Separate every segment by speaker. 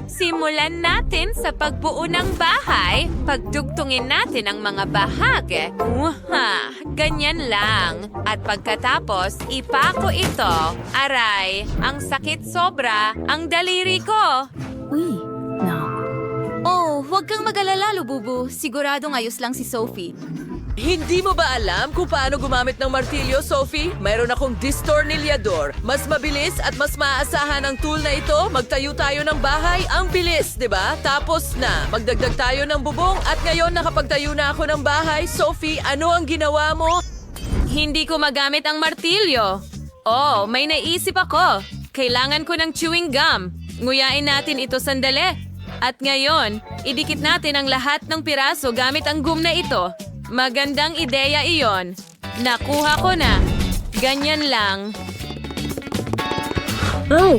Speaker 1: Simulan natin sa pagbuo ng bahay. Pagdugtungin natin ang mga bahagi. Ganyan lang. At pagkatapos, ipako ito. Aray, ang sakit sobra. Ang daliri ko.
Speaker 2: Uy, no. Oh, huwag kang mag-alala, Lububu. Siguradong ayos lang si Sophie.
Speaker 3: Hindi mo ba alam kung paano gumamit ng martilyo, Sophie? Mayroon akong distornilyador. Mas mabilis at mas maaasahan ang tool na ito. Magtayo tayo ng bahay. Ang bilis, di ba? Tapos na. Magdagdag tayo ng bubong at ngayon nakapagtayo na ako ng bahay. Sophie, ano ang ginawa mo?
Speaker 1: Hindi ko magamit ang martilyo. Oh, may naisip ako. Kailangan ko ng chewing gum. Nguyain natin ito sandali. At ngayon, idikit natin ang lahat ng piraso gamit ang gum na ito. Magandang ideya iyon. Nakuha ko na. Ganyan lang.
Speaker 2: Oh!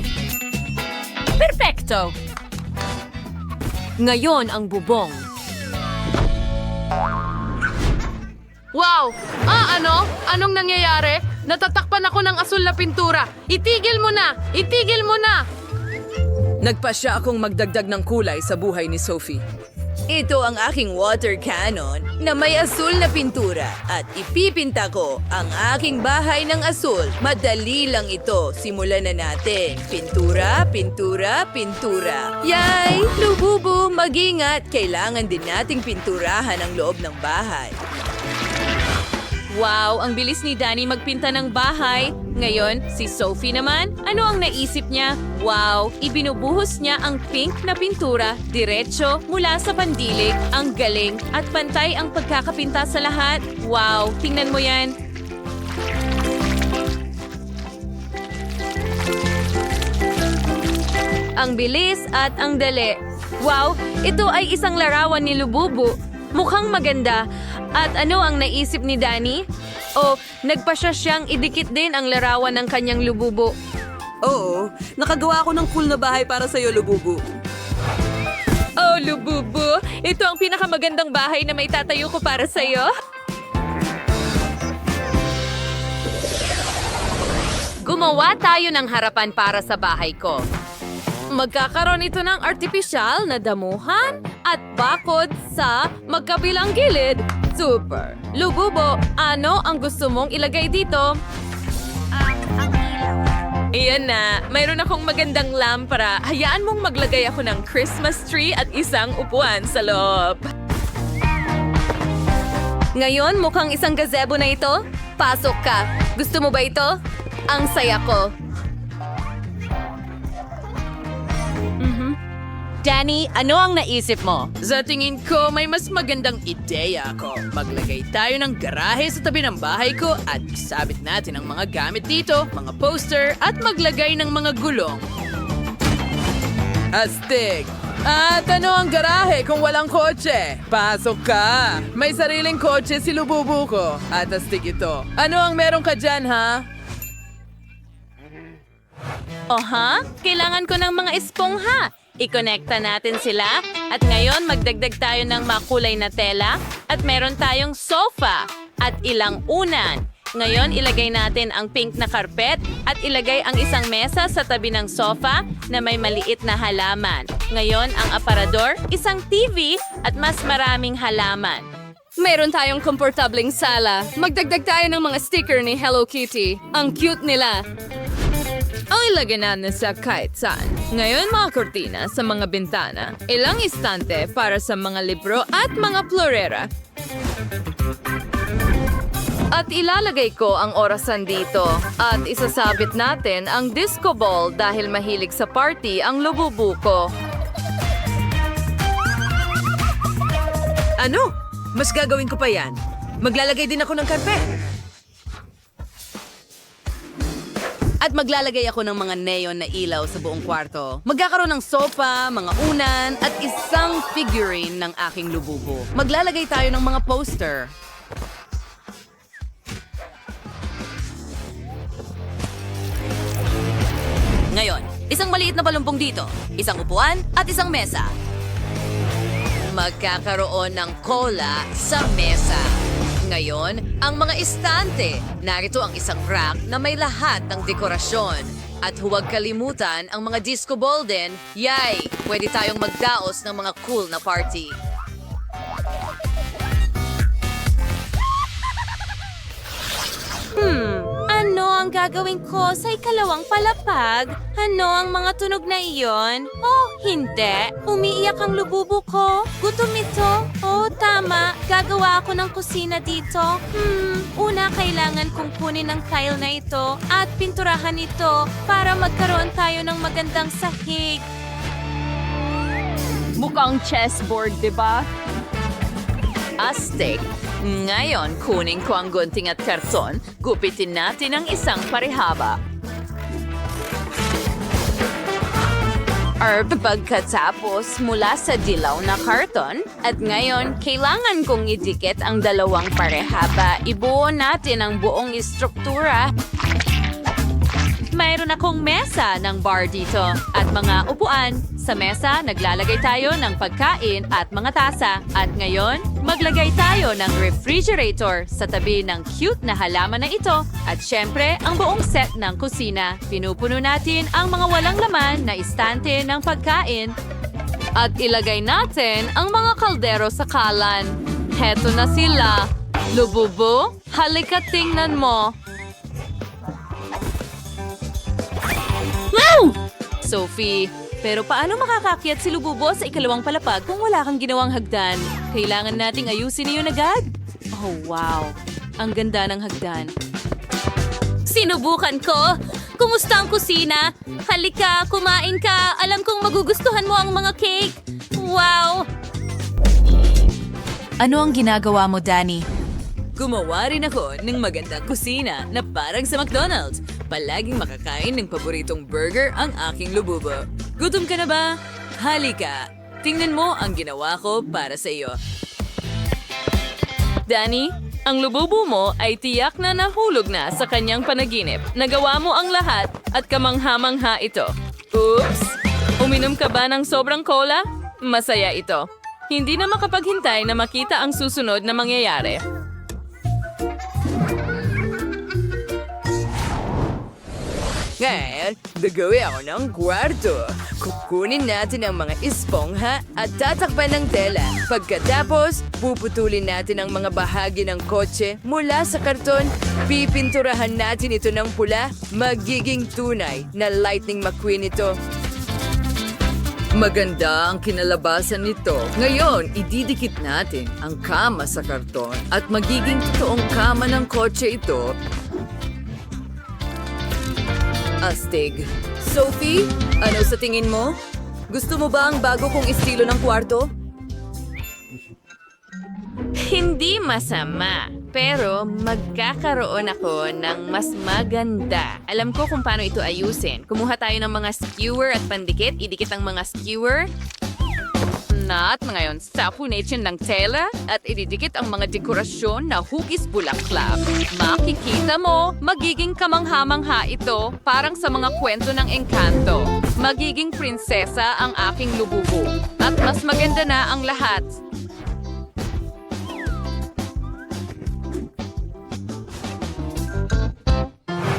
Speaker 1: Perfecto! Ngayon ang bubong.
Speaker 4: Wow! Ano? Anong nangyayari? Natatakpan ako ng asul na pintura. Itigil mo na! Itigil mo na!
Speaker 3: Nagpasya akong magdagdag ng kulay sa buhay ni Sophie. Ito ang aking water cannon na may asul na pintura at ipipinta ko ang aking bahay ng asul. Madali lang ito. Simulan na natin. Pintura, pintura, pintura. Yay! Lububu, mag-ingat. Kailangan din nating pinturahan ang loob ng bahay.
Speaker 1: Wow, ang bilis ni Danny magpinta ng bahay. Ngayon, si Sophie naman, ano ang naisip niya? Wow, ibinubuhos niya ang pink na pintura, diretso mula sa pandilig. Ang galing at pantay ang pagkakapinta sa lahat. Wow, tingnan mo yan. Ang bilis at ang dali. Wow, ito ay isang larawan ni Lububu. Mukhang maganda. At ano ang naisip ni Danny? O, nagpasya siyang idikit din ang larawan ng kanyang lububo.
Speaker 3: Oo, nakagawa ako ng cool na bahay para sa'yo, Lububu.
Speaker 1: Oh, lububo! Ito ang pinakamagandang bahay na may tatayo ko para sa'yo. Gumawa tayo ng harapan para sa bahay ko. Magkakaroon ito ng artipisyal na damuhan at bakod sa magkabilang gilid. Super! Lububo, ano ang gusto mong ilagay dito?
Speaker 2: Ang ilaw.
Speaker 1: Iyan na, mayroon akong magandang lampara. Hayaan mong maglagay ako ng Christmas tree at isang upuan sa loob. Ngayon, mukhang isang gazebo na ito. Pasok ka. Gusto mo ba ito? Ang saya ko. Danny, ano ang naisip mo?
Speaker 4: Sa tingin ko, may mas magandang ideya ako. Maglagay tayo ng garahe sa tabi ng bahay ko at isabit natin ang mga gamit dito, mga poster, at maglagay ng mga gulong.
Speaker 3: Astig! At ano ang garahe kung walang kotse? Pasok ka! May sariling kotse si Lububu ko. At astig ito. Ano ang meron ka dyan, ha?
Speaker 1: Oha, kailangan ko ng mga espongha. I-connecta natin sila at ngayon magdagdag tayo ng makulay na tela at meron tayong sofa at ilang unan. Ngayon ilagay natin ang pink na karpet at ilagay ang isang mesa sa tabi ng sofa na may maliit na halaman. Ngayon ang aparador, isang TV at mas maraming halaman.
Speaker 4: Meron tayong komportableng sala. Magdagdag tayo ng mga sticker ni Hello Kitty. Ang cute nila.
Speaker 1: Ang ilagay natin sa kahit saan. Ngayon mga kortina sa mga bintana. Ilang istante para sa mga libro at mga florera. At ilalagay ko ang orasan dito. At isasabit natin ang disco ball dahil mahilig sa party ang lububu ko.
Speaker 3: Ano? Mas gagawin ko pa yan. Maglalagay din ako ng karpet. At maglalagay ako ng mga neon na ilaw sa buong kwarto. Magkakaroon ng sofa, mga unan, at isang figurine ng aking lububo. Maglalagay tayo ng mga poster. Ngayon, isang maliit na balumpong dito, isang upuan at isang mesa. Magkakaroon ng cola sa mesa. Ngayon, ang mga istante. Narito ang isang rack na may lahat ng dekorasyon. At huwag kalimutan ang mga disco ball din. Yay! Pwede tayong magdaos ng mga cool na party.
Speaker 1: Ano ang gagawin ko sa ikalawang palapag? Ano ang mga tunog na iyon? Oh, hindi. Umiiyak ang lububo ko. Gutom ito. Oh, tama. Gagawa ako ng kusina dito. Una, kailangan kong kunin ang tile na ito at pinturahan ito para magkaroon tayo ng magandang sahig.
Speaker 2: Mukhang chessboard, di ba?
Speaker 1: Astig. Ngayon, kunin ko ang gunting at karton. Gupitin natin ang isang parehaba. Pagkatapos mula sa dilaw na karton, at ngayon, kailangan kong idikit ang dalawang parehaba. Ibuo natin ang buong istruktura. Mayroon akong mesa ng bar dito at mga upuan. Sa mesa, naglalagay tayo ng pagkain at mga tasa. At ngayon, maglagay tayo ng refrigerator sa tabi ng cute na halaman na ito. At syempre, ang buong set ng kusina. Pinupuno natin ang mga walang laman na istante ng pagkain. At ilagay natin ang mga kaldero sa kalan. Heto na sila. Lububo, halika tingnan mo. Sophie, pero paano makakakyat si Lububo sa ikalawang palapag kung wala kang ginawang hagdan? Kailangan nating ayusin iyon agad. Oh, wow. Ang ganda ng hagdan. Sinubukan ko. Kumusta ang kusina? Halika, kumain ka. Alam kong magugustuhan mo ang mga cake. Wow!
Speaker 2: Ano ang ginagawa mo, Danny?
Speaker 3: Gumawa rin ako ng magandang kusina na parang sa McDonald's. Palaging makakain ng paboritong burger ang aking lububo. Gutom ka na ba? Halika! Tingnan mo ang ginawa ko para sa iyo.
Speaker 1: Danny, ang lububo mo ay tiyak na nahulog na sa kanyang panaginip. Nagawa mo ang lahat at kamangha-mangha ito. Oops! Uminom ka ba ng sobrang cola? Masaya ito. Hindi na makapaghintay na makita ang susunod na mangyayari.
Speaker 3: Ngayon, gagawin ako ng kwarto. Kukunin natin ang mga espongha at tatakpan ng tela. Pagkatapos, puputulin natin ang mga bahagi ng kotse mula sa karton. Pipinturahan natin ito ng pula. Magiging tunay na Lightning McQueen ito. Maganda ang kinalabasan nito. Ngayon, ididikit natin ang kama sa karton at magiging totoong kama ng kotse ito. Astig. Sophie, ano sa tingin mo? Gusto mo ba ang bago kong estilo ng kwarto?
Speaker 1: Hindi masama, pero magkakaroon ako ng mas maganda. Alam ko kung paano ito ayusin. Kumuha tayo ng mga skewer at pandikit. Idikit ang mga skewer. At ngayon, sapunin ng tela at ididikit ang mga dekorasyon na hugis bulaklak. Makikita mo, magiging kamangha-mangha ito parang sa mga kwento ng engkanto. Magiging prinsesa ang aking lububo. At mas maganda na ang lahat.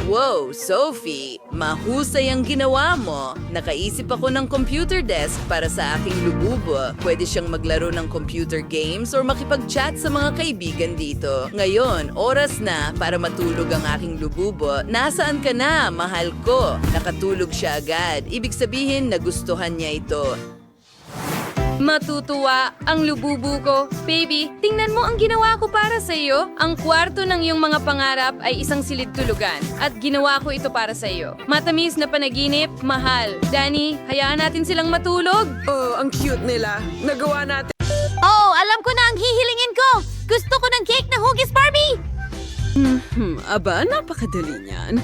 Speaker 3: Wow, Sophie! Mahusay ang ginawa mo. Nakaisip ako ng computer desk para sa aking lububo. Pwede siyang maglaro ng computer games or makipag-chat sa mga kaibigan dito. Ngayon, oras na para matulog ang aking lububo. Nasaan ka na, mahal ko? Nakatulog siya agad. Ibig sabihin, nagustuhan niya ito.
Speaker 1: Matutuwa ang lububu ko. Baby, tingnan mo ang ginawa ko para sa iyo. Ang kwarto ng iyong mga pangarap ay isang silid tulugan. At ginawa ko ito para sa iyo. Matamis na panaginip, mahal. Danny, hayaan natin silang matulog.
Speaker 5: Oh, ang cute nila. Nagawa natin.
Speaker 2: Oh, alam ko na ang hihilingin ko! Gusto ko ng cake na hugis Barbie!
Speaker 5: Aba, napakadali niyan.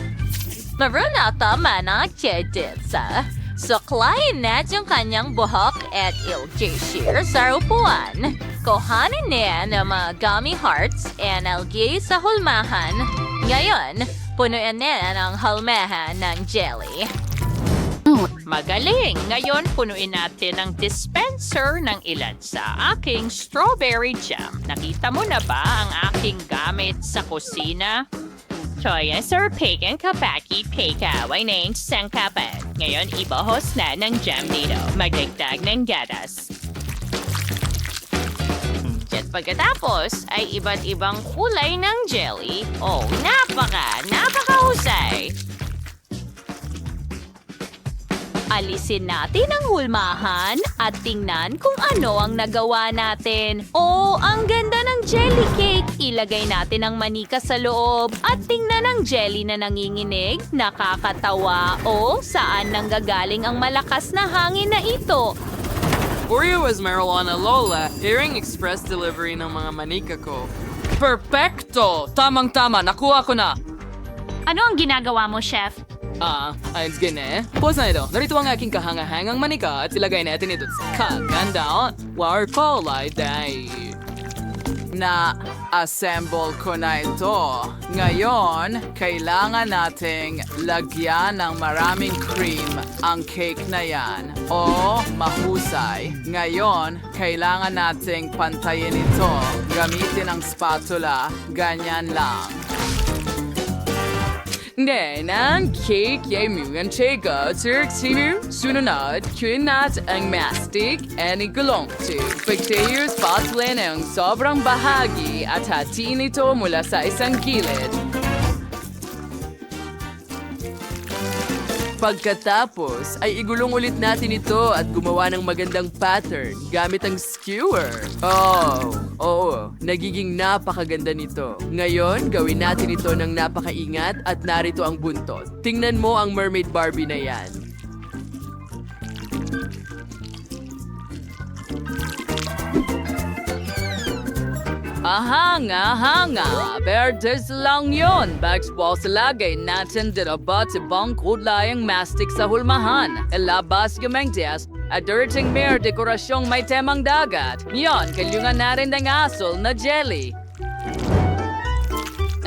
Speaker 1: Marunata man ang chedetsa. Suklayin natin yung kanyang buhok at ilagay siya sa upuan. Kuhanin niya ng mga gummy hearts and algay sa hulmahan. Ngayon, punuin niya ng hulmahan ng jelly. Magaling! Ngayon, punuin natin ang dispenser ng ilan sa aking strawberry jam. Nakita mo na ba ang aking gamit sa kusina? Toya Sir Pagan Kapaki Pekaway na yung sangkapan. Ngayon, ibahos na ng jam dito. Magdagdag ng gatas. At pagkatapos ay iba't ibang kulay ng jelly. Oh, napakahusay! Alisin natin ang hulmahan at tingnan kung ano ang nagawa natin. Oh, ang ganda ng jelly cake! Ilagay natin ang manika sa loob at tingnan ang jelly na nanginginig. Nakakatawa. Oh, saan nanggagaling ang malakas na hangin na ito?
Speaker 6: Oreo was marijuana Lola, hearing express delivery ng mga manika ko. Perfecto! Tamang-tama, nakuha ko na!
Speaker 1: Ano ang ginagawa mo, Chef?
Speaker 6: Ayos gane. Pause na ito. Narito ang aking kahangahangang manika at ilagay natin ito sa kaganda. War kulay day.
Speaker 7: Na-assemble ko na ito. Ngayon, kailangan nating lagyan ng maraming cream ang cake na yan. O mahusay. Ngayon, kailangan nating pantayin ito. Gamitin ang spatula. Ganyan lang.
Speaker 6: Ng cake ay mga chega. Sirksimu, sununod, kunat ang mastic, and igulongti. Pagtayo spatula ng sobrang bahagi at hatiin ito mula sa isang gilid. Pagkatapos, ay igulong ulit natin ito at gumawa ng magandang pattern gamit ang skewer. Oo, nagiging napakaganda nito. Ngayon, gawin natin ito ng napakaingat at narito ang buntot. Tingnan mo ang Mermaid Barbie na yan. Ahanga, Bertes lang yon. Bagswal sa lagay natin dirabat sa bang kudlayang mastic sa hulmahan. Elabas gamang des at durating mer dekorasyong may temang dagat. Yon, kalyungan na rin ng asol na jelly.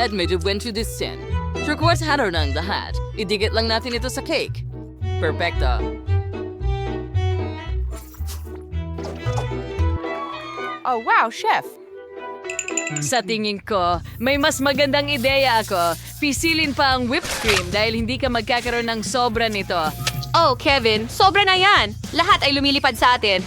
Speaker 6: At medyo went to this sin. Turquoise hatter ng lahat. Idigit lang natin ito sa cake. Perfecto.
Speaker 4: Oh, wow, Chef!
Speaker 3: Sa tingin ko, may mas magandang ideya ako. Pisilin pa ang whipped cream dahil hindi ka magkakaroon ng sobra nito.
Speaker 2: Oh, Kevin, sobra na yan. Lahat ay lumilipad sa atin.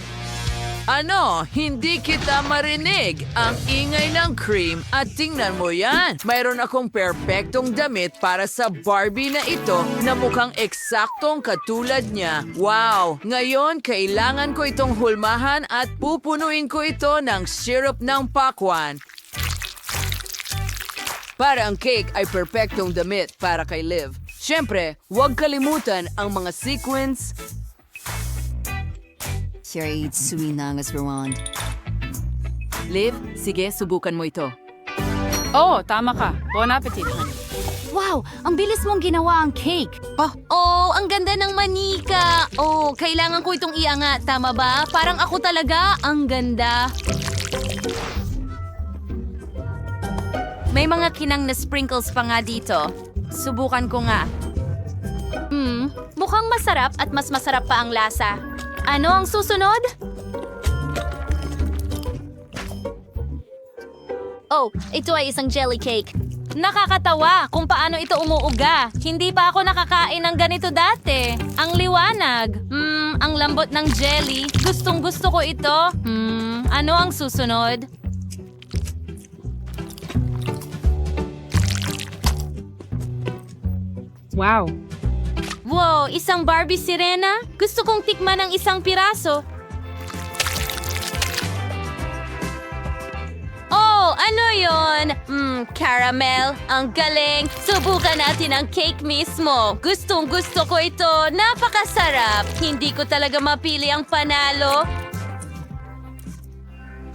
Speaker 7: Ano? Hindi kita marinig. Ang ingay ng cream at tingnan mo yan. Mayroon akong perpektong damit para sa Barbie na ito na mukhang eksaktong katulad niya. Wow! Ngayon, kailangan ko itong hulmahan at pupunuin ko ito ng syrup ng pakwan. Para ang cake ay perpektong damit para kay Liv. Siyempre, huwag kalimutan ang mga sequins. Liv, sige, subukan mo ito.
Speaker 4: Oh, tama ka. Bon appetit, honey.
Speaker 2: Wow, ang bilis mong ginawa ang cake. Oh, ang ganda ng manika. Oh, kailangan ko itong iangat. Tama ba? Parang ako talaga. Ang ganda. May mga kinang na sprinkles pa nga dito. Subukan ko nga. Mukhang masarap at mas masarap pa ang lasa. Ano ang susunod? Oh, ito ay isang jelly cake. Nakakatawa kung paano ito umuuga. Hindi pa ako nakakain ng ganito dati. Ang liwanag. Ang lambot ng jelly. Gustong-gusto ko ito. Ano ang susunod?
Speaker 5: Wow.
Speaker 2: Wow, isang Barbie sirena? Gusto kong tikman ng isang piraso. Oh, ano yon? Caramel. Ang galing. Subukan natin ang cake mismo. Gustong-gusto ko ito. Napakasarap. Hindi ko talaga mapili ang panalo.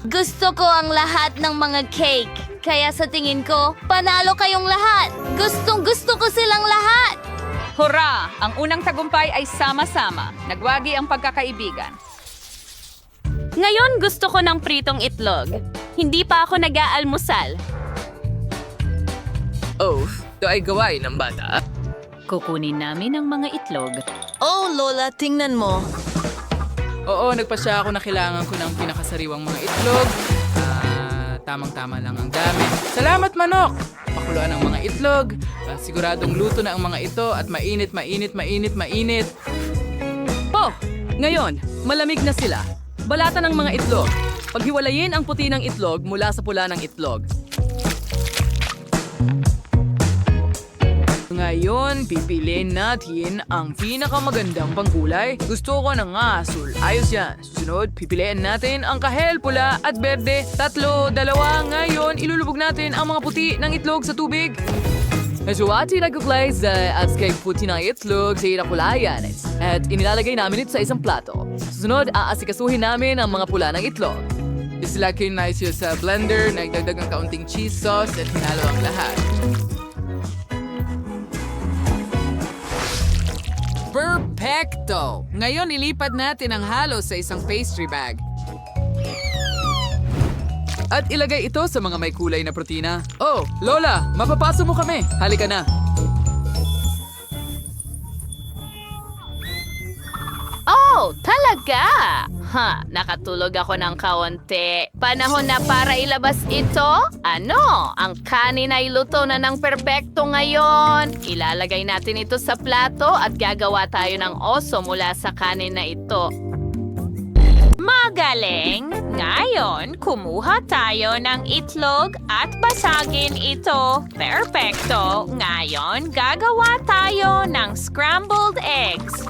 Speaker 2: Gusto ko ang lahat ng mga cake. Kaya sa tingin ko, panalo kayong lahat. Gustong-gusto ko silang lahat.
Speaker 8: Hurra! Ang unang tagumpay ay sama-sama. Nagwagi ang pagkakaibigan.
Speaker 1: Ngayon gusto ko ng pritong itlog. Hindi pa ako nag-aalmusal.
Speaker 6: Oh, ito ay gawain ng bata.
Speaker 1: Kukunin namin ang mga itlog.
Speaker 3: Oh, Lola, tingnan mo.
Speaker 6: Oo, nagpasya ako na kailangan ko ng pinakasariwang mga itlog. Tamang-tama lang ang dami. Salamat, manok!
Speaker 7: pakuluan ang mga itlog. Siguradong luto na ang mga ito at mainit.
Speaker 4: Oh, ngayon, malamig na sila. Balatan ng mga itlog. Paghiwalayin ang puti ng itlog mula sa pula ng itlog. Ngayon, pipiliin natin ang pinakamagandang pangkulay. Gusto ko ng asul. Ayos yan. Susunod, pipiliin natin ang kahel, pula at berde. 3, 2. Ngayon, ilulubog natin ang mga puti ng itlog sa tubig. Medyo atin nagkukulay sa abskay puti ng itlog sa inakulayan at inilalagay namin ito sa isang plato. Susunod, aasikasuhin namin ang mga pula ng itlog. Isilagay na siya sa blender, nagdagdag ng kaunting cheese sauce at hinalo ang lahat. Perfecto! Ngayon, ilipat natin ang halo sa isang pastry bag. At ilagay ito sa mga may kulay na protina. Oh, Lola, mapapaso mo kami. Halika na.
Speaker 1: Oh, talaga? Nakatulog ako ng kaunti. Panahon na para ilabas ito? Ano? Ang kanin ay luto na ng perpekto ngayon. Ilalagay natin ito sa plato at gagawa tayo ng oso mula sa kanin na ito. Magaling! Ngayon, kumuha tayo ng itlog at basagin ito. Perpekto! Ngayon, gagawa tayo ng scrambled eggs.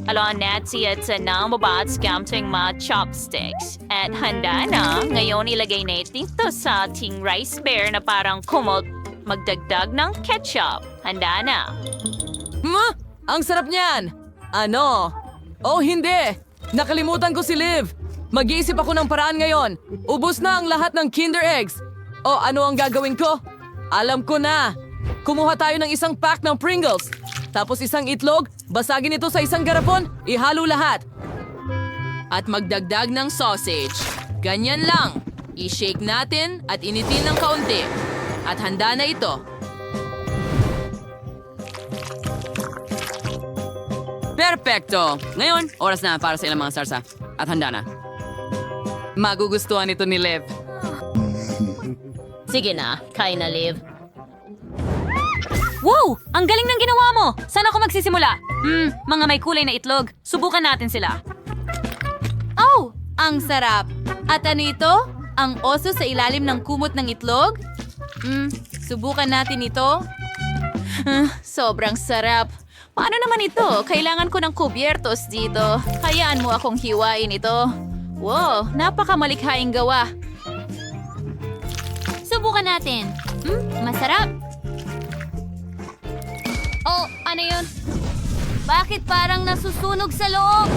Speaker 1: Alon Nancy at sanang babat skamting mga chopsticks. At handa na, ngayon ilagay na ito sa ating rice bear na parang kumot magdagdag ng ketchup. Handa na.
Speaker 4: Ang sarap niyan! Ano? Oh, hindi! Nakalimutan ko si Liv! Mag-iisip ako ng paraan ngayon. Ubus na ang lahat ng Kinder Eggs. O ano ang gagawin ko? Alam ko na! Kumuha tayo ng isang pack ng Pringles. Tapos isang itlog, basagin ito sa isang garapon, ihalo lahat. At magdagdag ng sausage. Ganyan lang. I-shake natin at initin ng kaunti. At handa na ito. Perfecto! Ngayon, oras na para sa ilang mga sarsa. At handa na. Magugustuhan ito ni Liv.
Speaker 1: Sige na, kain na, Liv.
Speaker 2: Wow! Ang galing ng ginawa mo! Saan ako magsisimula? Mga may kulay na itlog. Subukan natin sila.
Speaker 3: Oh, ang sarap. At ano ito? Ang oso sa ilalim ng kumot ng itlog? Subukan natin ito. Sobrang sarap. Paano naman ito? Kailangan ko ng kubyertos dito. Hayaan mo akong hiwain ito. Wow, napakamalikhaing gawa.
Speaker 2: Subukan natin. Masarap. Oh, ano yun? Bakit parang nasusunog sa loob?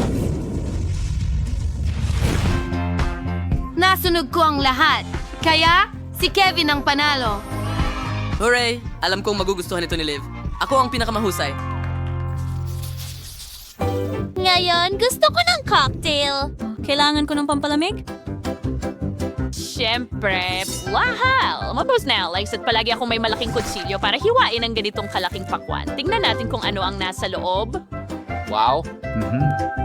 Speaker 3: Nasunog ko ang lahat. Kaya, si Kevin ang panalo.
Speaker 4: Hooray! Alam kong magugustuhan ito ni Liv. Ako ang pinakamahusay.
Speaker 2: Ngayon, gusto ko ng cocktail. Kailangan ko ng pampalamig?
Speaker 1: Siyempre, wow! Mabos na, likes at palagi akong may malaking kutsilyo para hiwain ang ganitong kalaking pakwan. Tingnan natin kung ano ang nasa loob.
Speaker 6: Wow!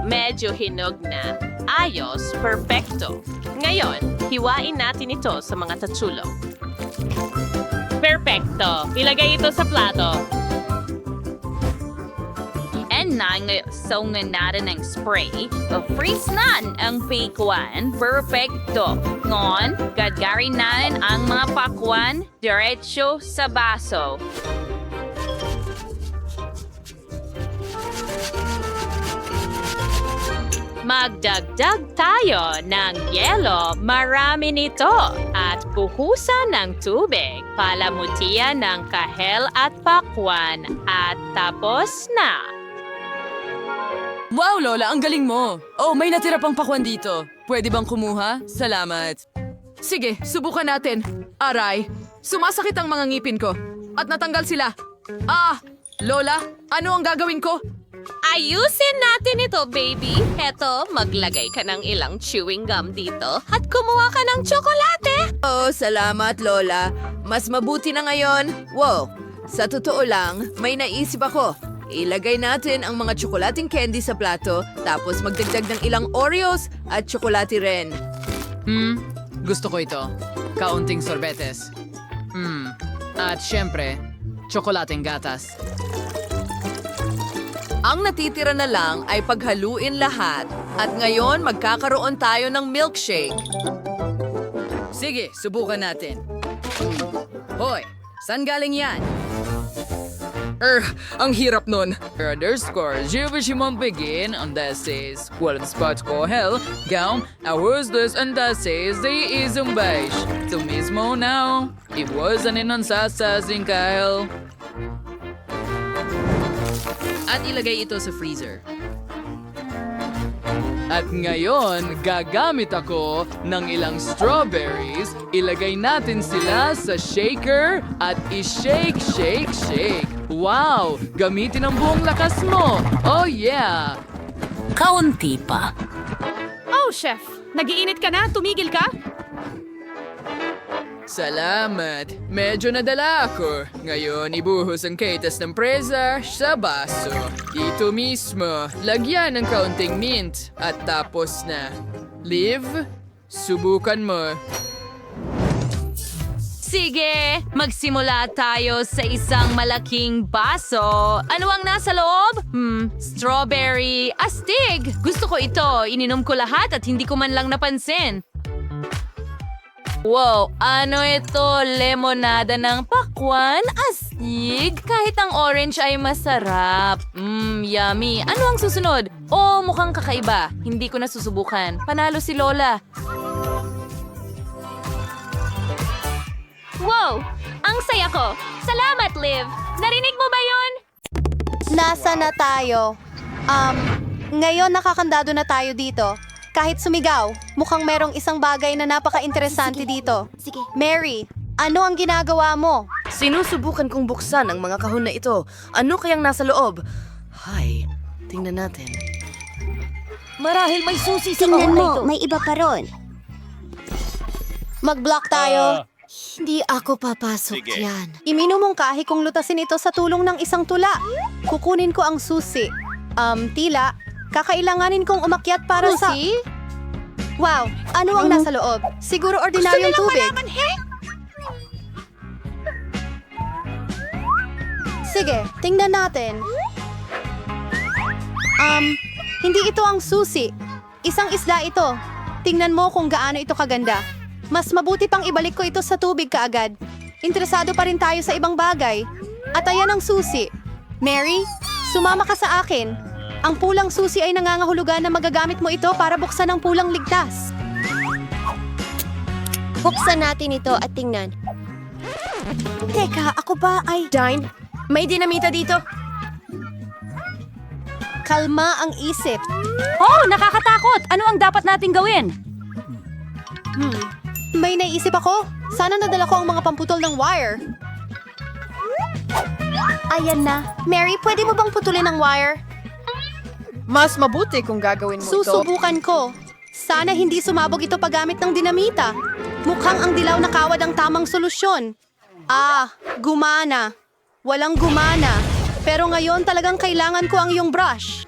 Speaker 1: Medyo hinog na. Ayos, perfecto. Ngayon, hiwain natin ito sa mga tatsulong. Perfecto. Ilagay ito sa plato. And saunan natin ng spray. Freeze na ang pakwan. Perfecto. Ngon, gagarin natin ang mga pakwan diretso sa baso. Magdagdag tayo ng yelo, marami nito, at buhusan ng tubig, palamutian ng kahel at pakwan, at tapos na.
Speaker 4: Wow, Lola, ang galing mo. Oh, may natira pang pakwan dito. Pwede bang kumuha? Salamat.
Speaker 7: Sige, subukan natin. Aray, sumasakit ang mga ngipin ko. At natanggal sila. Lola, ano ang gagawin ko?
Speaker 1: Ayusin natin ito, baby. Heto, maglagay ka ng ilang chewing gum dito at kumuha ka ng tsokolate.
Speaker 3: Oh, salamat, Lola. Mas mabuti na ngayon. Wow, sa totoo lang, may naisip ako. Ilagay natin ang mga tsokolating candy sa plato, tapos magdagdag ng ilang Oreos at tsokolate rin.
Speaker 7: Gusto ko ito. Kaunting sorbetes.
Speaker 4: At syempre, tsokolateng gatas.
Speaker 3: Ang natitira na lang ay paghaluin lahat. At ngayon, magkakaroon tayo ng milkshake.
Speaker 7: Sige, subukan natin. Hoy, saan galing yan?
Speaker 4: Ang hirap nun. Je veux m'en begin on that says, walang spots ko hell, gown, I was this and that says, they is un beige. To mismo now, it was an inansasasing Kyle.
Speaker 7: At ilagay ito sa freezer.
Speaker 4: At ngayon, gagamit ako ng ilang strawberries, ilagay natin sila sa shaker at i-shake, shake, shake. Wow! Gamitin ang buong lakas mo! Oh yeah!
Speaker 1: Kaunti pa.
Speaker 8: Oh, chef! Nagiinit ka na? Tumigil ka?
Speaker 4: Salamat! Medyo nadala ako. Ngayon, ibuhos ang kaitas ng presa sa baso. Dito mismo, lagyan ng kaunting mint. At tapos na. Liv, subukan mo.
Speaker 1: Sige, magsimula tayo sa isang malaking baso. Ano ang nasa loob? Strawberry. Astig! Gusto ko ito. Ininom ko lahat at hindi ko man lang napansin. Wow, ano ito? Lemonada ng pakwan? Astig! Kahit ang orange ay masarap. Yummy. Ano ang susunod? Oh, mukhang kakaiba. Hindi ko na susubukan. Panalo si Lola.
Speaker 2: Wow! Ang saya ko! Salamat, Liv! Narinig mo ba yon?
Speaker 9: Nasa na tayo? Ngayon nakakandado na tayo dito. Kahit sumigaw, mukhang merong isang bagay na napaka-interesante dito.
Speaker 10: Sige.
Speaker 9: Mary, ano ang ginagawa mo?
Speaker 10: Sinusubukan kong buksan ang mga kahon na ito. Ano kayang nasa loob? Hay, tingnan natin. Marahil may susi sa kahon na ito.
Speaker 9: may iba pa ron. Mag-block tayo.
Speaker 10: Hindi ako papasok yan.
Speaker 9: Iminumungkahi kong lutasin ito sa tulong ng isang tula. Kukunin ko ang susi. Tila, kakailanganin kong umakyat para sa... Wow, ano ang nasa loob? Siguro ordinaryong tubig. Sige, tingnan natin. Hindi ito ang susi. Isang isda ito. Tingnan mo kung gaano ito kaganda. Mas mabuti pang ibalik ko ito sa tubig kaagad. Interesado pa rin tayo sa ibang bagay. At ayan ang susi. Mary, sumama ka sa akin. Ang pulang susi ay nangangahulugan na magagamit mo ito para buksan ang pulang ligtas.
Speaker 10: Buksan natin ito at tingnan.
Speaker 9: Teka, ako ba ay...
Speaker 10: Dine, may dinamita dito.
Speaker 9: Kalma ang isip.
Speaker 2: Oh, nakakatakot! Ano ang dapat nating gawin?
Speaker 9: May naisip ako. Sana nadala ko ang mga pamputol ng wire. Ayan na. Mary, pwede mo bang putulin ang wire?
Speaker 3: Mas mabuti kung gagawin mo ito.
Speaker 9: Susubukan ko. Sana hindi sumabog ito paggamit ng dinamita. Mukhang ang dilaw na kawad ang tamang solusyon. Gumana. Walang gumana. Pero ngayon talagang kailangan ko ang iyong brush.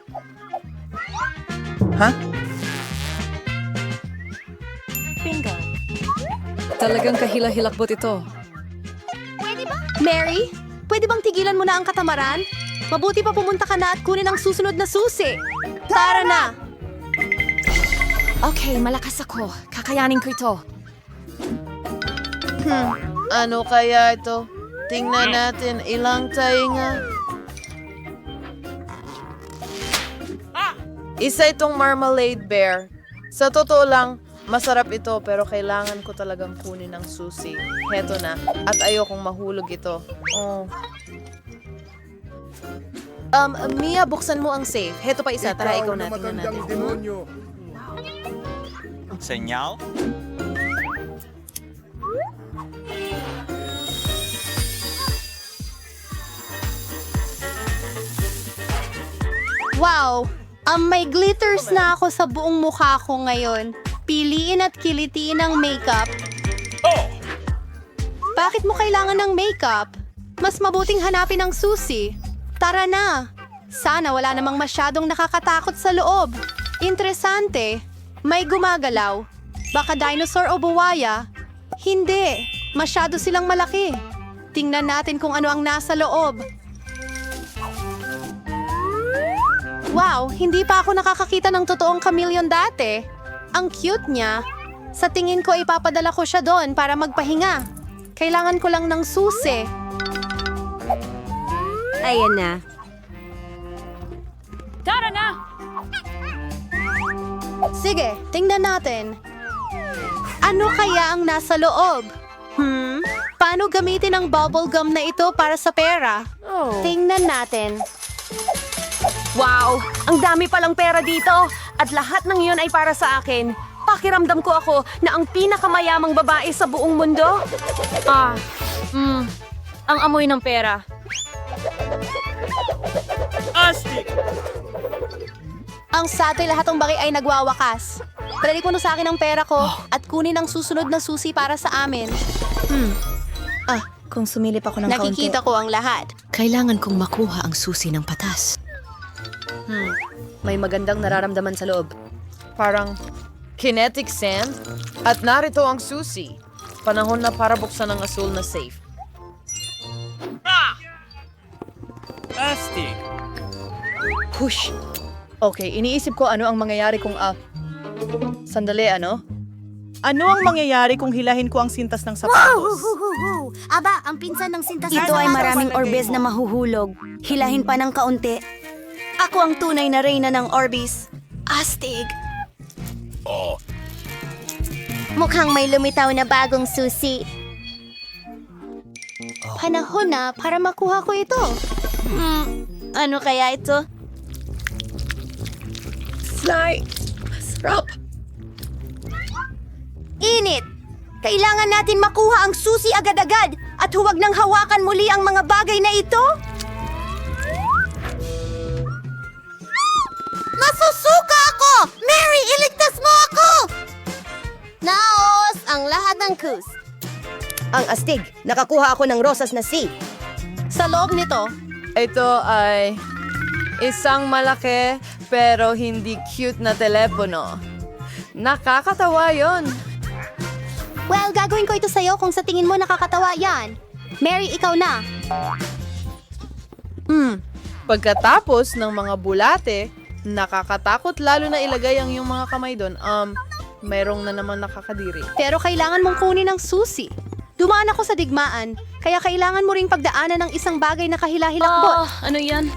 Speaker 9: Bingo.
Speaker 3: Talagang kahila-hilakbot ito.
Speaker 9: Mary, pwede bang tigilan mo na ang katamaran? Mabuti pa pumunta ka na at kunin ang susunod na susi. Tara na!
Speaker 10: Okay, malakas ako. Kakayanin ko ito.
Speaker 11: Ano kaya ito? Tingnan natin ilang tainga. Isa itong marmalade bear. Sa totoo lang, masarap ito pero kailangan ko talagang kunin ang susi. Heto na. At ayokong mahulog ito. Oh.
Speaker 10: Mia, buksan mo ang safe. Heto pa isa. Tara, ikaw na. Tingnan natin.
Speaker 12: Senyal?
Speaker 9: Wow! May glitters na ako sa buong mukha ko ngayon. Piliin at kilitiin ang makeup. Bakit mo kailangan ng makeup? Mas mabuting hanapin ang susi. Tara na! Sana wala namang masyadong nakakatakot sa loob. Interesante. May gumagalaw. Baka dinosaur o buwaya? Hindi. Masyado silang malaki. Tingnan natin kung ano ang nasa loob. Wow, hindi pa ako nakakakita ng totoong chameleon dati. Ang cute niya. Sa tingin ko, ipapadala ko siya doon para magpahinga. Kailangan ko lang ng susi.
Speaker 2: Ayan na.
Speaker 8: Tara na!
Speaker 9: Sige, tingnan natin. Ano kaya ang nasa loob? Paano gamitin ang bubble gum na ito para sa pera? Tingnan natin.
Speaker 10: Wow! Ang dami palang pera dito! At lahat ng iyon ay para sa akin. Pakiramdam ko ako na ang pinakamayamang babae sa buong mundo.
Speaker 2: Ang amoy ng pera.
Speaker 9: Ang satoy lahat ng bagay ay nagwawakas. Dali ko na sa akin ang pera ko at kunin ang susunod na susi para sa amin.
Speaker 10: Kung sumilip ako ng
Speaker 9: Nakikita ko ang lahat.
Speaker 10: Kailangan kong makuha ang susi ng patas. May magandang nararamdaman sa loob.
Speaker 11: Parang kinetic sand. At narito ang susi. Panahon na para buksan ang asul na safe.
Speaker 10: Push!
Speaker 11: Okay, iniisip ko ano ang mangyayari kung Sandali, ano? Ano ang mangyayari kung hilahin ko ang sintas ng sapatos?
Speaker 2: Aba, ang pinsan ng sintas. Ito ay maraming orbes na mahuhulog. Hilahin pa ng kaunti.
Speaker 10: Ako ang tunay na reyna ng Orbis. Astig!
Speaker 2: Mukhang may lumitaw na bagong susi.
Speaker 9: Panahon na para makuha ko ito.
Speaker 2: Ano kaya ito?
Speaker 10: Sly! Masarap!
Speaker 9: Init! Kailangan natin makuha ang susi agad-agad at huwag nang hawakan muli ang mga bagay na ito.
Speaker 2: Masusuka ako! Mary, iligtas mo ako! Naos ang lahat ng kus.
Speaker 10: Ang astig! Nakakuha ako ng rosas na C.
Speaker 9: Sa loob nito,
Speaker 11: Ito ay isang malaki pero hindi cute na telepono. Nakakatawa yon.
Speaker 9: well, gagawin ko ito sa'yo kung sa tingin mo nakakatawa yan. Mary, ikaw na.
Speaker 11: Pagkatapos ng mga bulate, nakakatakot lalo na ilagay ang iyong mga kamay doon. Mayroong na naman nakakadiri.
Speaker 9: Pero kailangan mong kunin ang susi. Dumaan ako sa digmaan, kaya kailangan mo ring pagdaanan ng isang bagay na kahila-hilakbot.
Speaker 2: Ano yan?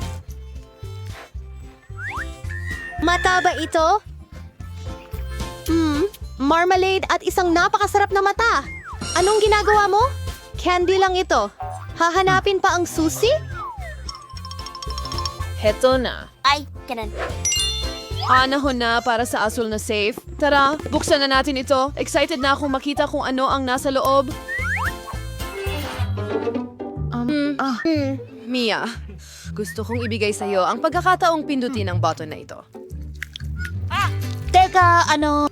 Speaker 9: Mata ba ito? Marmalade at isang napakasarap na mata. Anong ginagawa mo? Candy lang ito. Hahanapin pa ang susi?
Speaker 11: Heto na.
Speaker 2: Ay, ganun.
Speaker 3: Panahon na para sa asul na safe. Tara, buksan na natin ito. Excited na akong makita kung ano ang nasa loob. Mia, gusto kong ibigay sa'yo ang pagkakataong pindutin ang button na ito.
Speaker 2: Teka, ano?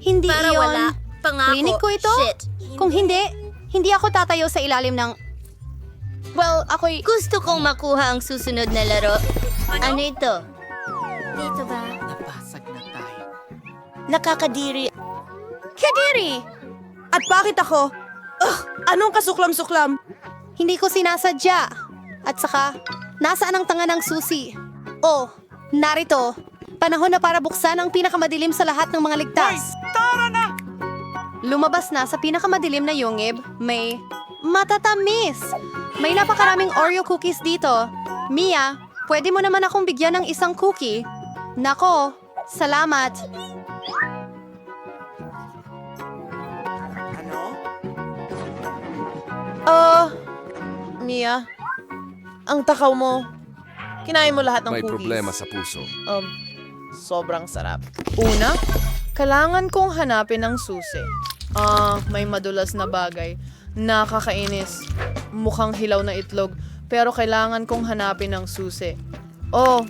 Speaker 9: Hindi
Speaker 2: Para
Speaker 9: iyon.
Speaker 2: wala. Pangako.
Speaker 9: Klinik ko ito?
Speaker 2: Shit.
Speaker 9: Kung hindi ako tatayo sa ilalim ng... Well, ako'y...
Speaker 2: Gusto kong makuha ang susunod na laro. Ano ito? Dito ba?
Speaker 7: Napasag na tayo.
Speaker 2: Nakakadiri.
Speaker 9: Kadiri!
Speaker 10: At bakit ako? Anong kasuklam-suklam?
Speaker 9: Hindi ko sinasadya. At saka, nasaan ang tanga ng susi? Oh, narito. Panahon na para buksan ang pinakamadilim sa lahat ng mga ligtas. Lumabas na sa pinakamadilim na yungib, may matatamis. May napakaraming Oreo cookies dito. Mia, pwede mo naman akong bigyan ng isang cookie? Nako, salamat.
Speaker 11: Mia, ang takaw mo. Kinain mo lahat ng
Speaker 12: May
Speaker 11: cookies.
Speaker 12: problema sa puso.
Speaker 11: Sobrang sarap. Una, kailangan kong hanapin ang susi. May madulas na bagay. Nakakainis. Mukhang hilaw na itlog. Pero kailangan kong hanapin ang susi. Oh,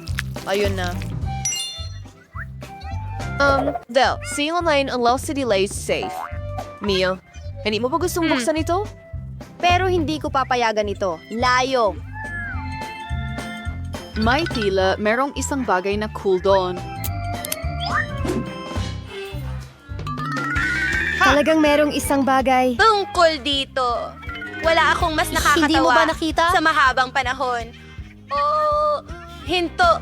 Speaker 11: ayun na. Del, see online ang Lost City Lays safe. Mia, hindi mo ba gustong buksan ito?
Speaker 9: Pero hindi ko papayagan ito. Layo.
Speaker 8: May tila merong isang bagay na cool doon.
Speaker 10: Talagang merong isang bagay.
Speaker 2: Tungkol dito.
Speaker 9: Wala akong mas nakakatawa
Speaker 2: Hindi mo ba nakita?
Speaker 9: sa mahabang panahon. Oh, hinto.